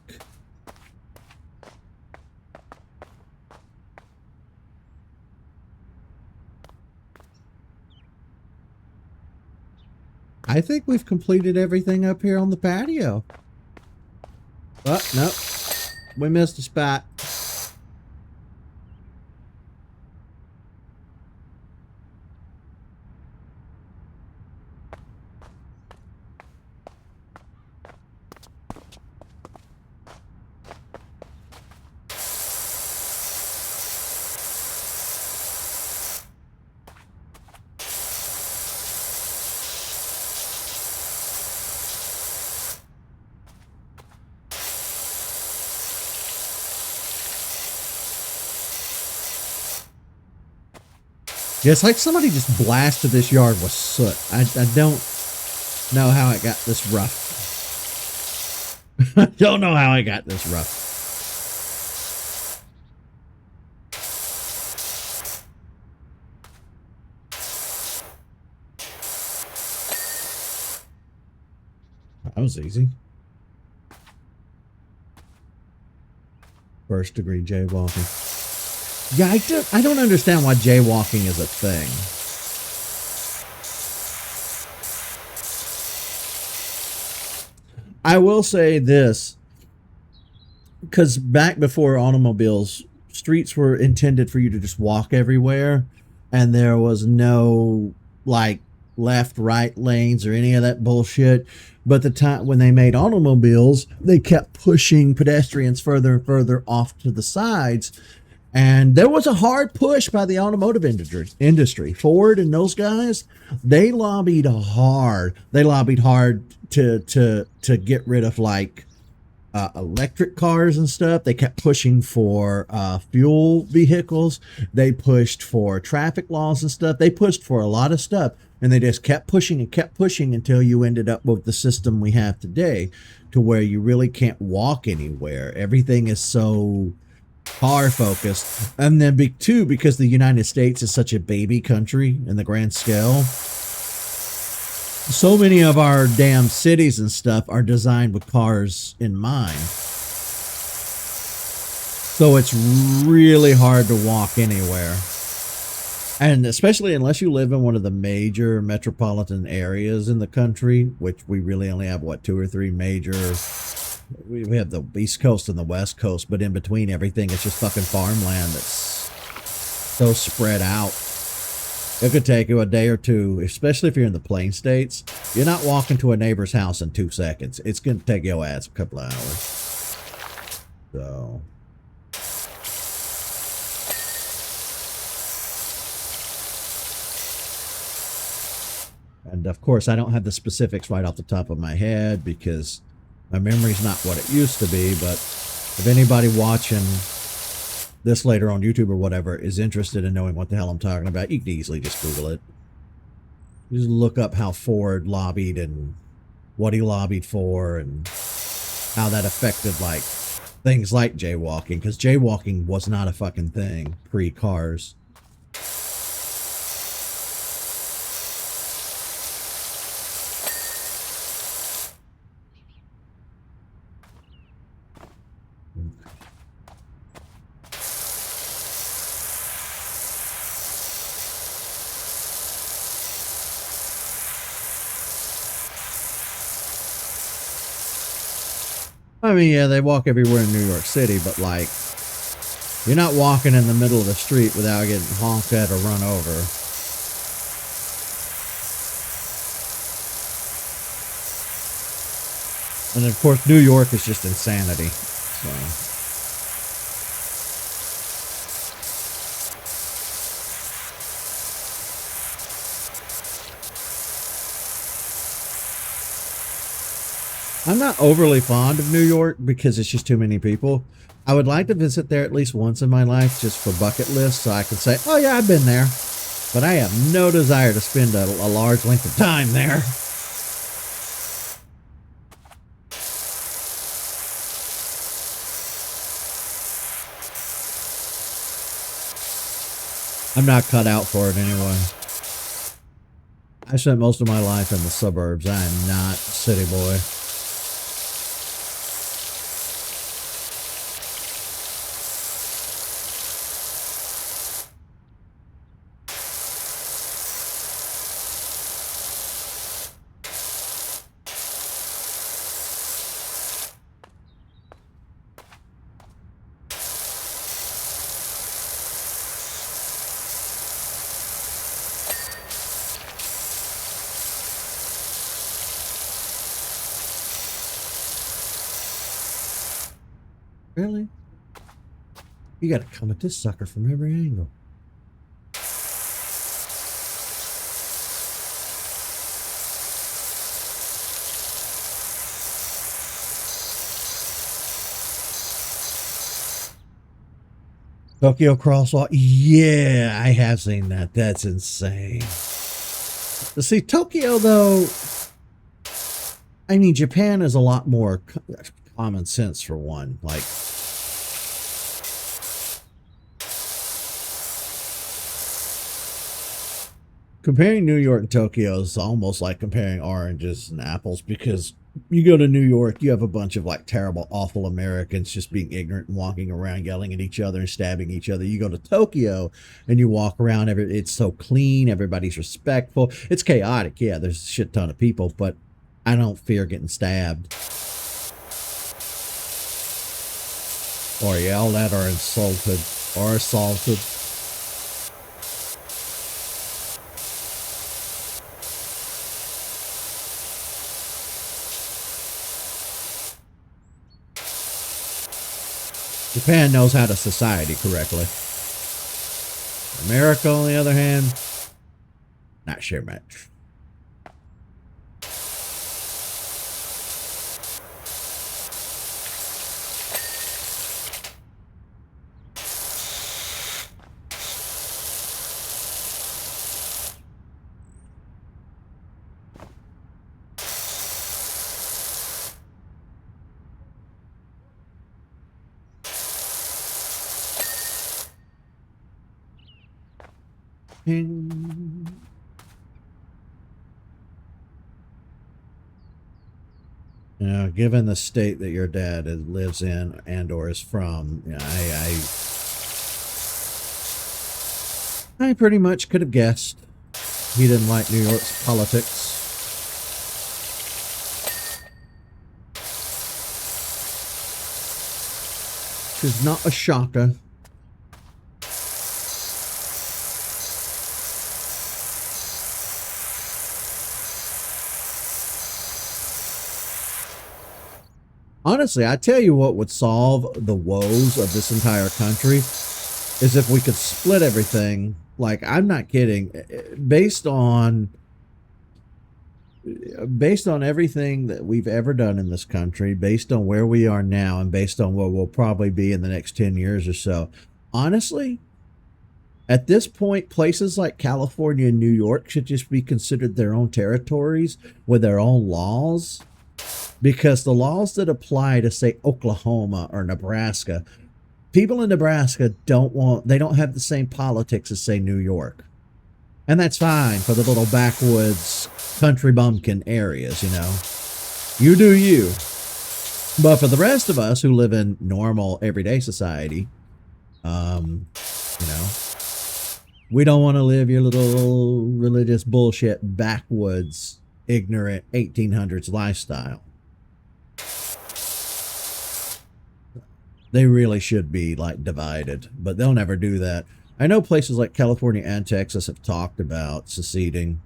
Speaker 1: I think we've completed everything up here on the patio. Oh, nope. We missed a spot. Yeah, it's like somebody just blasted this yard with soot. I don't know how it got this rough. I don't know how it got this rough. That was easy. First degree jaywalking. Yeah, I don't understand why jaywalking is a thing. I will say this, because back before automobiles, streets were intended for you to just walk everywhere, and there was no like left, right lanes or any of that bullshit. But the time when they made automobiles, they kept pushing pedestrians further and further off to the sides. And there was a hard push by the automotive industry. Ford and those guys, they lobbied hard. They lobbied hard to get rid of like electric cars and stuff. They kept pushing for fuel vehicles. They pushed for traffic laws and stuff. They pushed for a lot of stuff. And they just kept pushing until you ended up with the system we have today, to where you really can't walk anywhere. Everything is so car focused. And then two, because the United States is such a baby country in the grand scale, so many of our damn cities and stuff are designed with cars in mind. So it's really hard to walk anywhere. And especially unless you live in one of the major metropolitan areas in the country, which we really only have, what, 2 or 3 major. We have the East Coast and the West Coast, but in between everything, it's just fucking farmland that's so spread out. It could take you a day or two, especially if you're in the plain states. You're not walking to a neighbor's house in 2 seconds. It's going to take your ass a couple of hours. So... And of course, I don't have the specifics right off the top of my head because my memory's not what it used to be. But if anybody watching this later on YouTube or whatever is interested in knowing what the hell I'm talking about, you can easily just Google it. Just look up how Ford lobbied and what he lobbied for and how that affected like things like jaywalking, because jaywalking was not a fucking thing pre-cars. I mean, yeah, they walk everywhere in New York City, but like, you're not walking in the middle of the street without getting honked at or run over. And of course, New York is just insanity. So. I'm not overly fond of New York because it's just too many people. I would like to visit there at least once in my life just for bucket lists so I can say, oh yeah, I've been there. But I have no desire to spend a large length of time there. I'm not cut out for it anyway. I spent most of my life in the suburbs. I am not a city boy. Really? You gotta come at this sucker from every angle. Tokyo Crosswalk. Yeah, I have seen that. That's insane. See, Tokyo, though, I mean, Japan is a lot more common sense for one. Like, comparing New York and Tokyo is almost like comparing oranges and apples, because you go to New York, you have a bunch of like terrible, awful Americans just being ignorant and walking around yelling at each other and stabbing each other. You go to Tokyo and you walk around, it's so clean, everybody's respectful. It's chaotic, yeah, there's a shit ton of people, but I don't fear getting stabbed or yelled at or insulted or assaulted. Japan knows how to society correctly. America, on the other hand, not sure much. You know, given the state that your dad lives in and or is from, you know, I pretty much could have guessed he didn't like New York's politics. Which is not a shocker. Honestly, I tell you what would solve the woes of this entire country is if we could split everything. Like, I'm not kidding. Based on based on everything that we've ever done in this country, based on where we are now, and based on where we'll probably be in the next 10 years or so, honestly, at this point, places like California and New York should just be considered their own territories with their own laws, because the laws that apply to, say, Oklahoma or Nebraska, people in Nebraska they don't have the same politics as, say, New York. And that's fine for the little backwoods country bumpkin areas, you know. You do you. But for the rest of us who live in normal everyday society, you know, we don't want to live your little religious bullshit backwoods ignorant 1800s lifestyle. They really should be like divided, but they'll never do that. I know places like California and Texas have talked about seceding.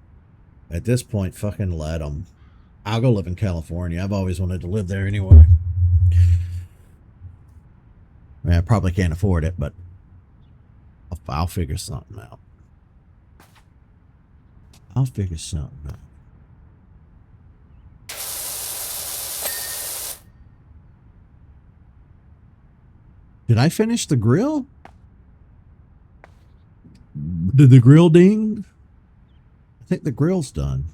Speaker 1: At this point, fucking let them. I'll go live in California. I've always wanted to live there anyway. I mean, I probably can't afford it, but I'll figure something out. I'll figure something out. Did I finish the grill? Did the grill ding? I think the grill's done.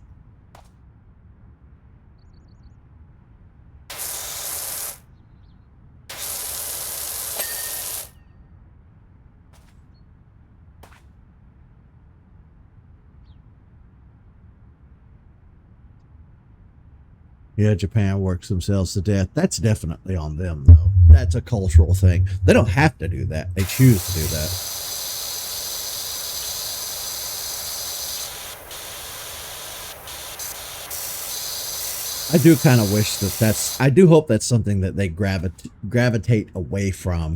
Speaker 1: Yeah, Japan works themselves to death. That's definitely on them, though. That's a cultural thing. They don't have to do that. They choose to do that. I do kind of wish I do hope that's something that they gravitate away from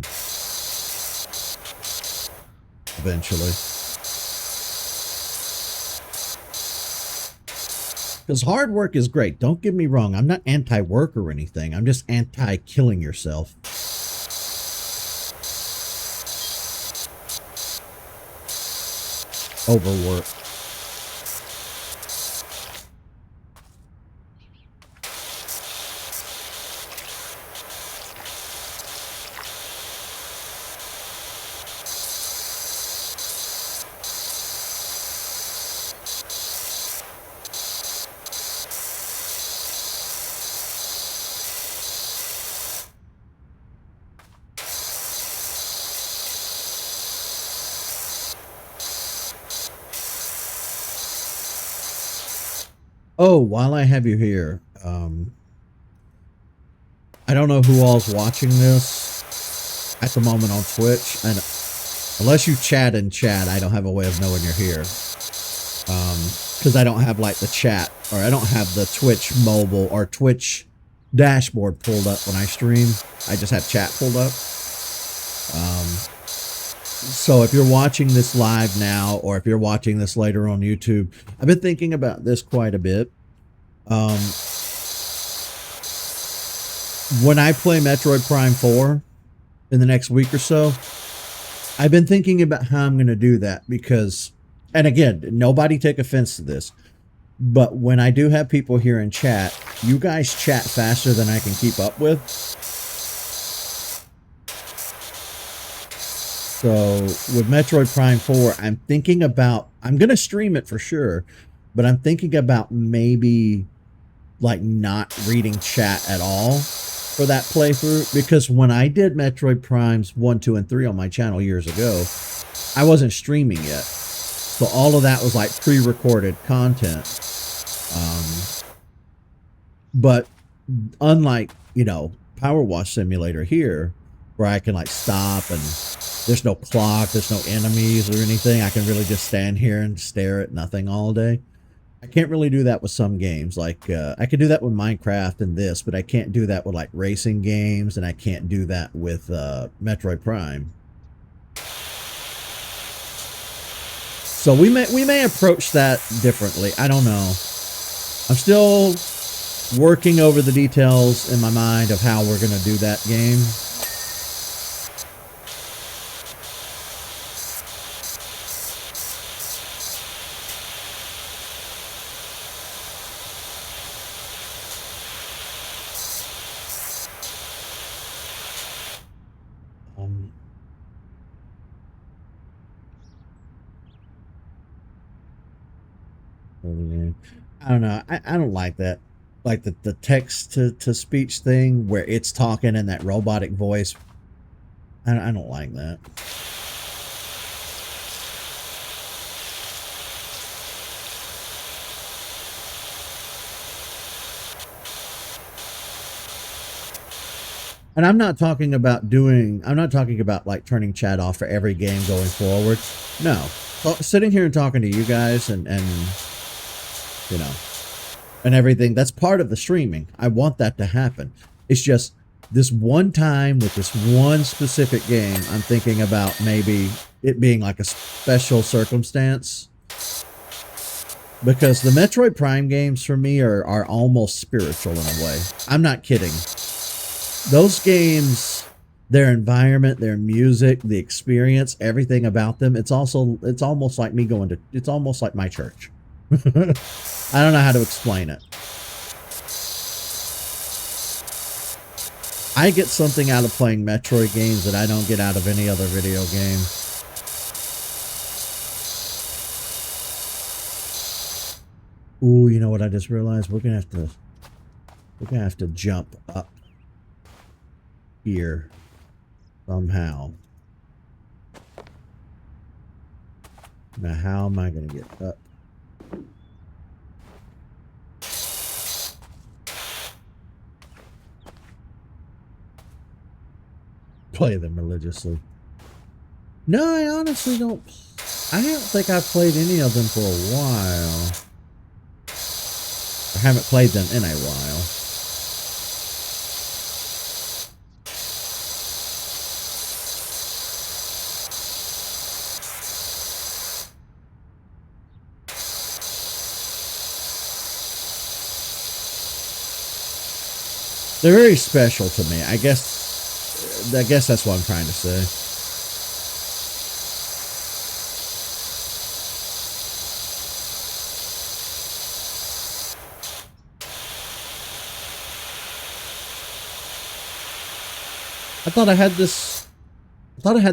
Speaker 1: eventually. Because hard work is great. Don't get me wrong. I'm not anti-work or anything. I'm just anti-killing yourself. Overwork. Oh, while I have you here, I don't know who all's watching this at the moment on Twitch, and unless you chat in chat, I don't have a way of knowing you're here. Because I don't have like the chat, or I don't have the Twitch mobile or Twitch dashboard pulled up when I stream. I just have chat pulled up. So if you're watching this live now, or if you're watching this later on YouTube, I've been thinking about this quite a bit. When I play Metroid Prime 4 in the next week or so, I've been thinking about how I'm going to do that because, and again, nobody take offense to this, but when I do have people here in chat, you guys chat faster than I can keep up with. So with Metroid Prime 4, I'm thinking about, I'm going to stream it for sure, but I'm thinking about maybe like not reading chat at all for that playthrough, because when I did Metroid Primes 1, 2, and 3 on my channel years ago, I wasn't streaming yet. So all of that was like pre-recorded content. But unlike, you know, Power Wash Simulator here, where I can like stop and there's no clock, there's no enemies or anything, I can really just stand here and stare at nothing all day. I can't really do that with some games. Like, I can do that with Minecraft and this, but I can't do that with like racing games, and I can't do that with Metroid Prime. So we may approach that differently. I don't know. I'm still working over the details in my mind of how we're going to do that game. I don't know. I don't like that. Like the text to speech thing where it's talking in that robotic voice. I don't like that. And I'm not talking about like turning chat off for every game going forward. No. Well, sitting here and talking to you guys and you know, and everything, that's part of the streaming. I want that to happen. It's just this one time with this one specific game, I'm thinking about maybe it being like a special circumstance. Because the Metroid Prime games for me are almost spiritual in a way. I'm not kidding. Those games, their environment, their music, the experience, everything about them, it's almost like me going to, it's almost like my church. I don't know how to explain it. I get something out of playing Metroid games that I don't get out of any other video game. Ooh, you know what I just realized? We're gonna have to jump up here somehow. Now, how am I gonna get up? Play them religiously. No, I honestly don't. I don't think I've played any of them for a while. I haven't played them in a while. They're very special to me. I guess that's what I'm trying to say. I thought I had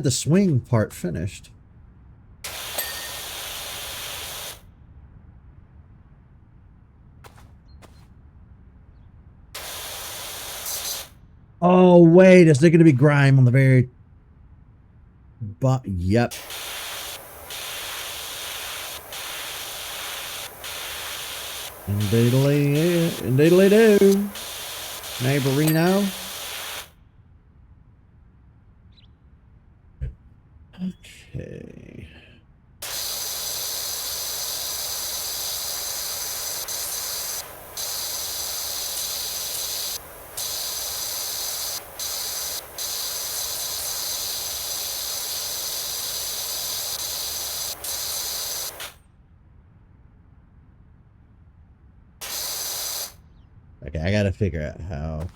Speaker 1: the swing part finished. Oh, wait, is there going to be grime on the very... But, yep. Indeedly do. Neighborino. Okay. Okay, I gotta figure out how.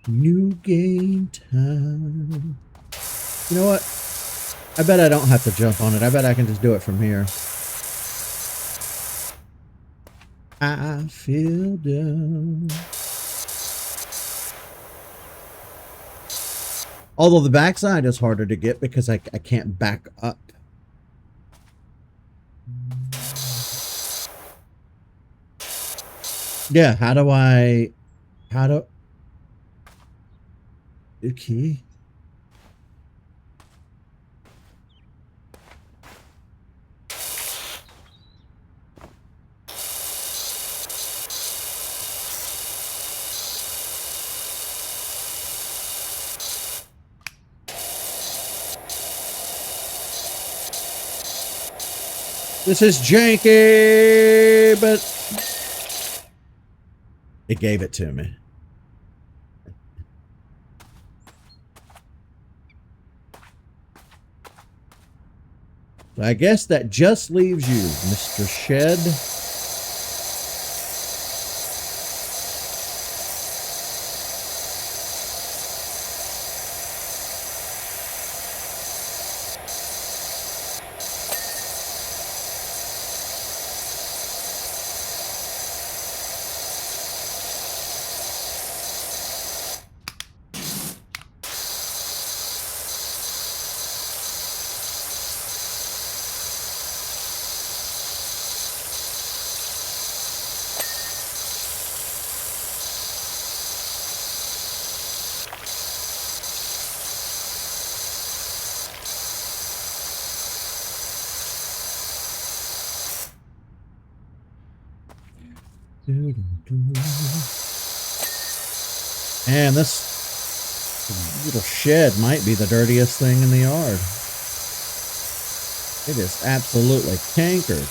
Speaker 1: New game time. You know what? I bet I don't have to jump on it. I bet I can just do it from here. I feel down. Although the backside is harder to get because I can't back up. Yeah, how do... Okay. This is janky, but it gave it to me. So I guess that just leaves you, Mr. Shed. And this little shed might be the dirtiest thing in the yard. It is absolutely cankered.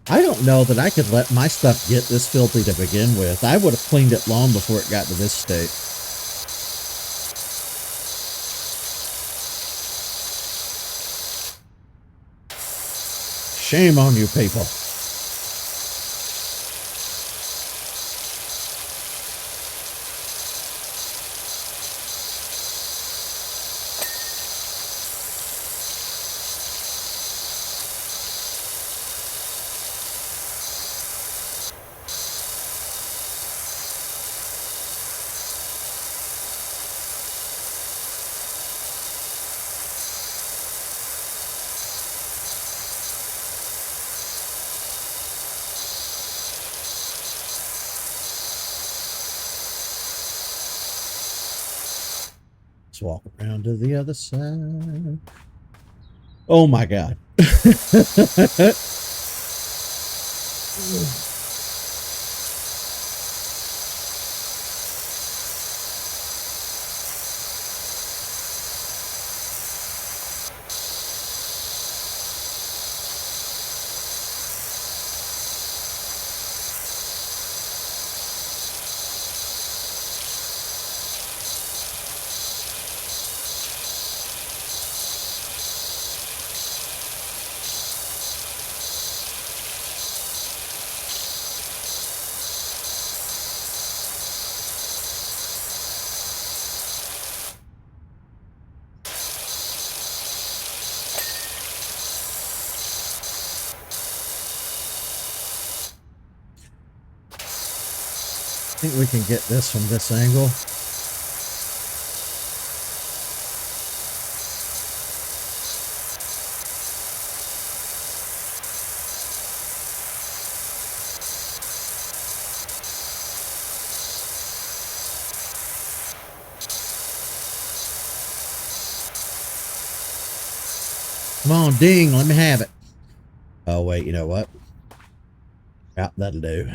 Speaker 1: I don't know that I could let my stuff get this filthy to begin with. I would have cleaned it long before it got to this state. Shame on you people. Let's walk around to the other side. Oh my God. I think we can get this from this angle. Come on, ding, let me have it. Oh, wait, you know what? Yeah, that'll do.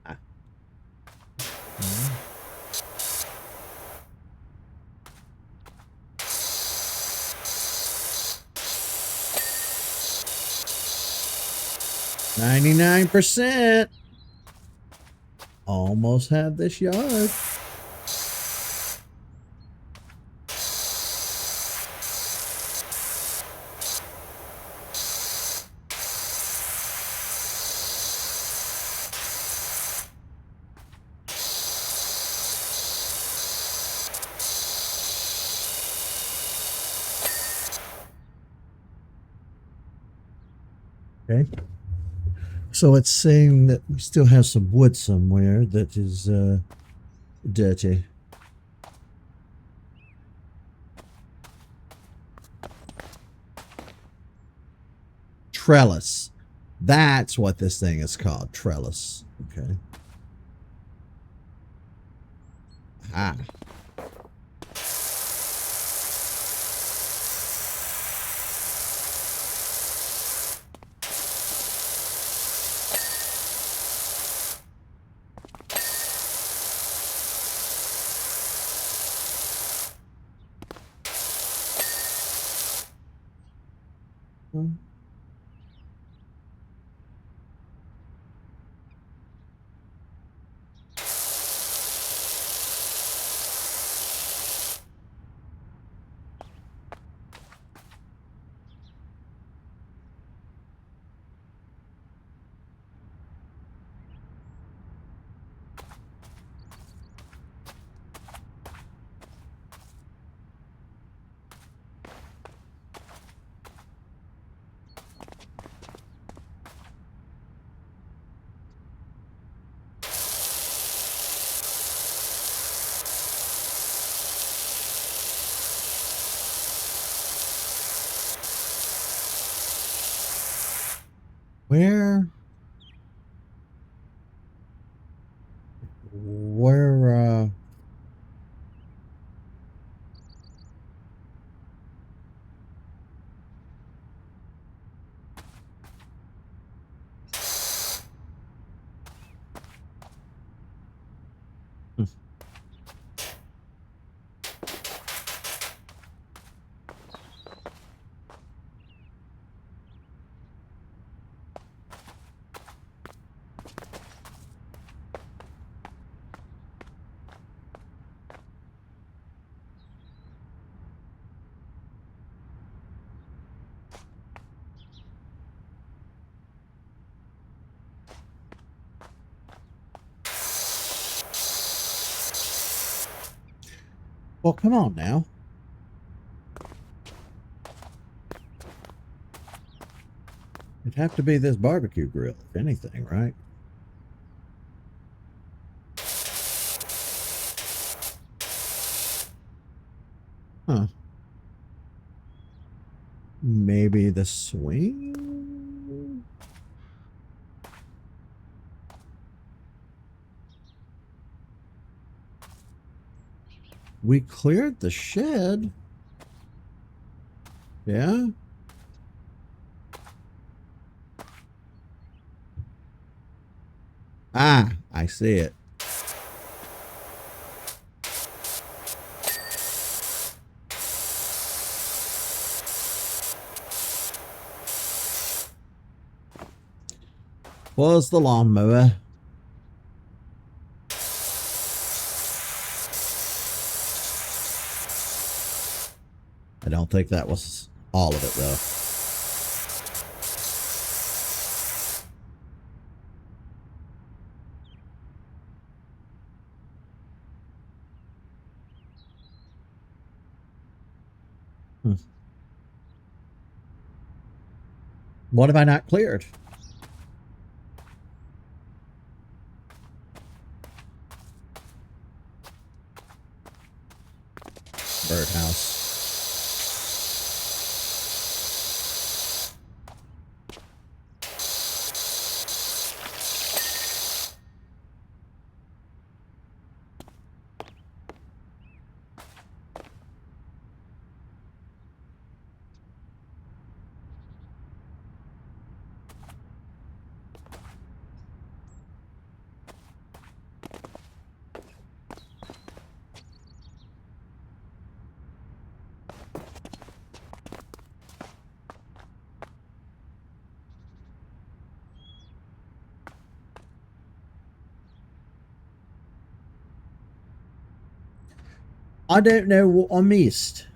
Speaker 1: Ah. 99%. Almost have this yard. Okay. So it's saying that we still have some wood somewhere that is dirty. Trellis. That's what this thing is called. Trellis. Okay. Ah. Where? Well, come on now. It'd have to be this barbecue grill, if anything, right? Huh. Maybe the swing? We cleared the shed. Yeah? Ah, I see it. Was the lawnmower. I don't think that was all of it, though. What have I not cleared? Birdhouse. I don't know what I missed.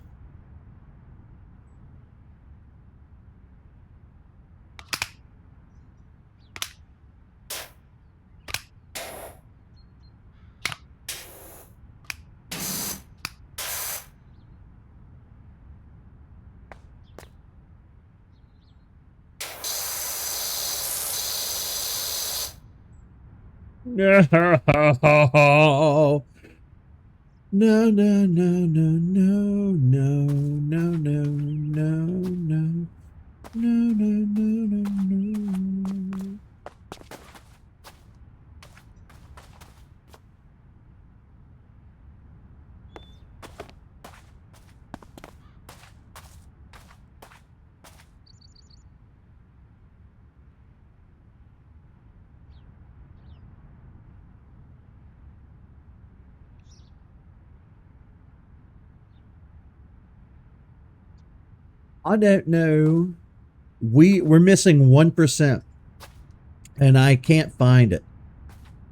Speaker 1: No. No, no, no, no, no, no, no, no, no, no, no, no, no, no. I don't know. We're missing 1%, and I can't find it.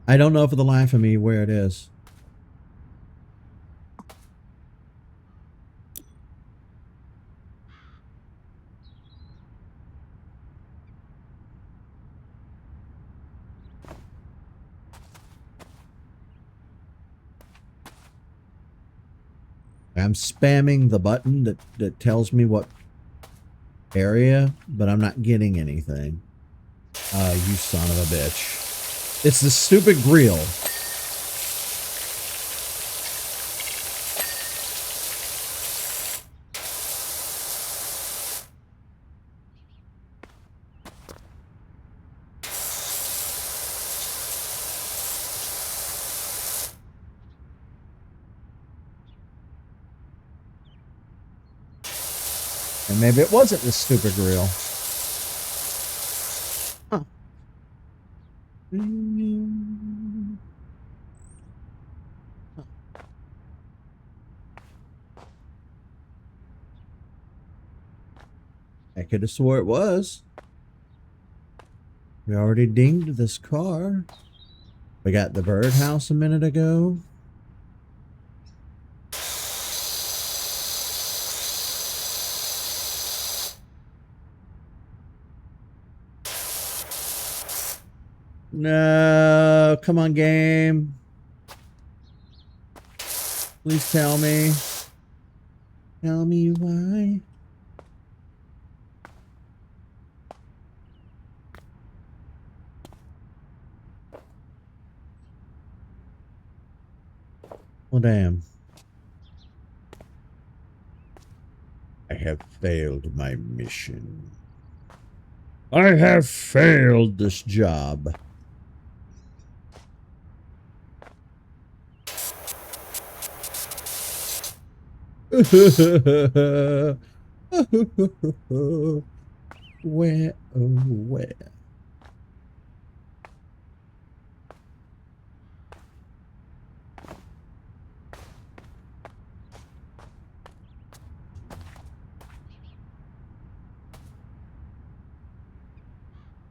Speaker 1: I don't know for the life of me where it is. I'm spamming the button that tells me what area, but I'm not getting anything. You son of a bitch. It's the stupid grill. And maybe it wasn't this stupid grill. Huh. I could have swore it was. We already dinged this car. We got the birdhouse a minute ago. No, come on, game. Please tell me. Tell me why. Well, damn. I have failed my mission. I have failed this job. Where, oh, where?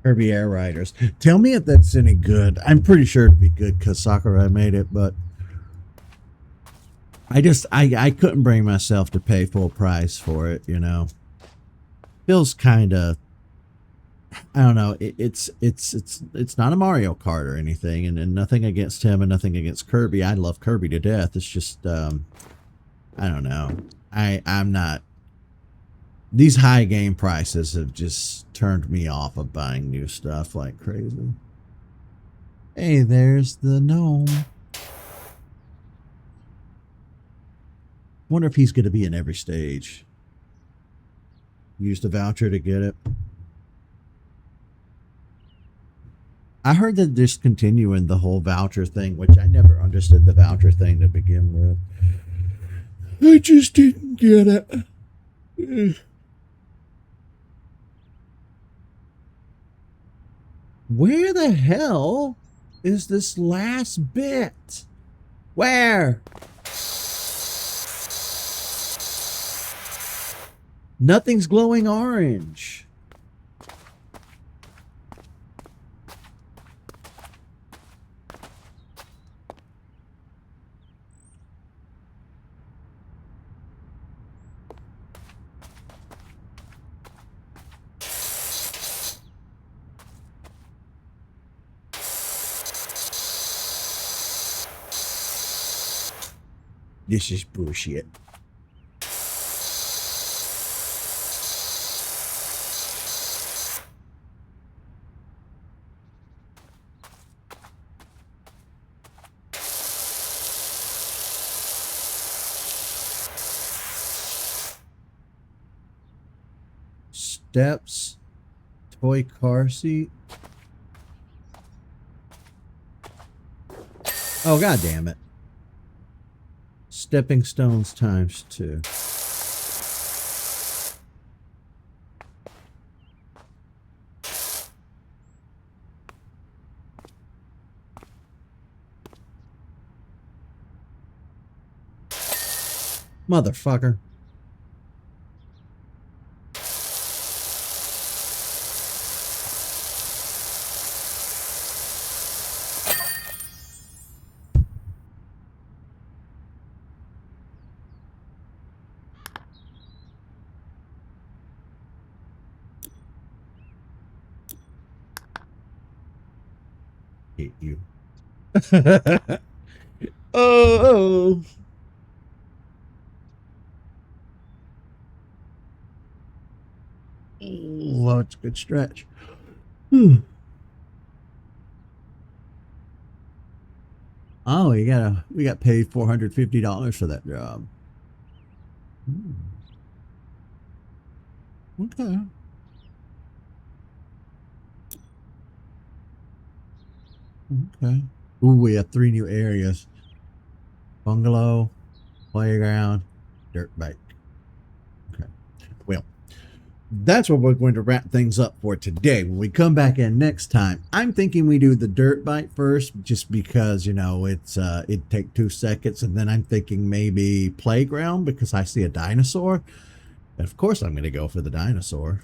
Speaker 1: Kirby Air Riders. Tell me if that's any good. I'm pretty sure it'd be good because Sakurai made it, but I couldn't bring myself to pay full price for it, you know. Feels kind of, I don't know. It's not a Mario Kart or anything, and nothing against him and nothing against Kirby. I love Kirby to death. It's just I don't know. I'm not. These high game prices have just turned me off of buying new stuff like crazy. Hey, there's the gnome. Wonder if he's going to be in every stage. Used a voucher to get it. I heard that they're discontinuing the whole voucher thing, which I never understood the voucher thing to begin with. I just didn't get it. Where the hell is this last bit? Where? Nothing's glowing orange. This is bullshit. Steps, toy car seat. Oh, god damn it. Stepping stones times 2. Motherfucker. Hate you. Oh. Well, it's a good stretch. Oh, we got paid $450 for that job. Okay. Okay. Ooh, we have 3 new areas. Bungalow, playground, dirt bike. Okay. Well, that's what we're going to wrap things up for today. When we come back in next time, I'm thinking we do the dirt bike first, just because it take 2 seconds, and then I'm thinking maybe playground because I see a dinosaur, and of course I'm going to go for the dinosaur.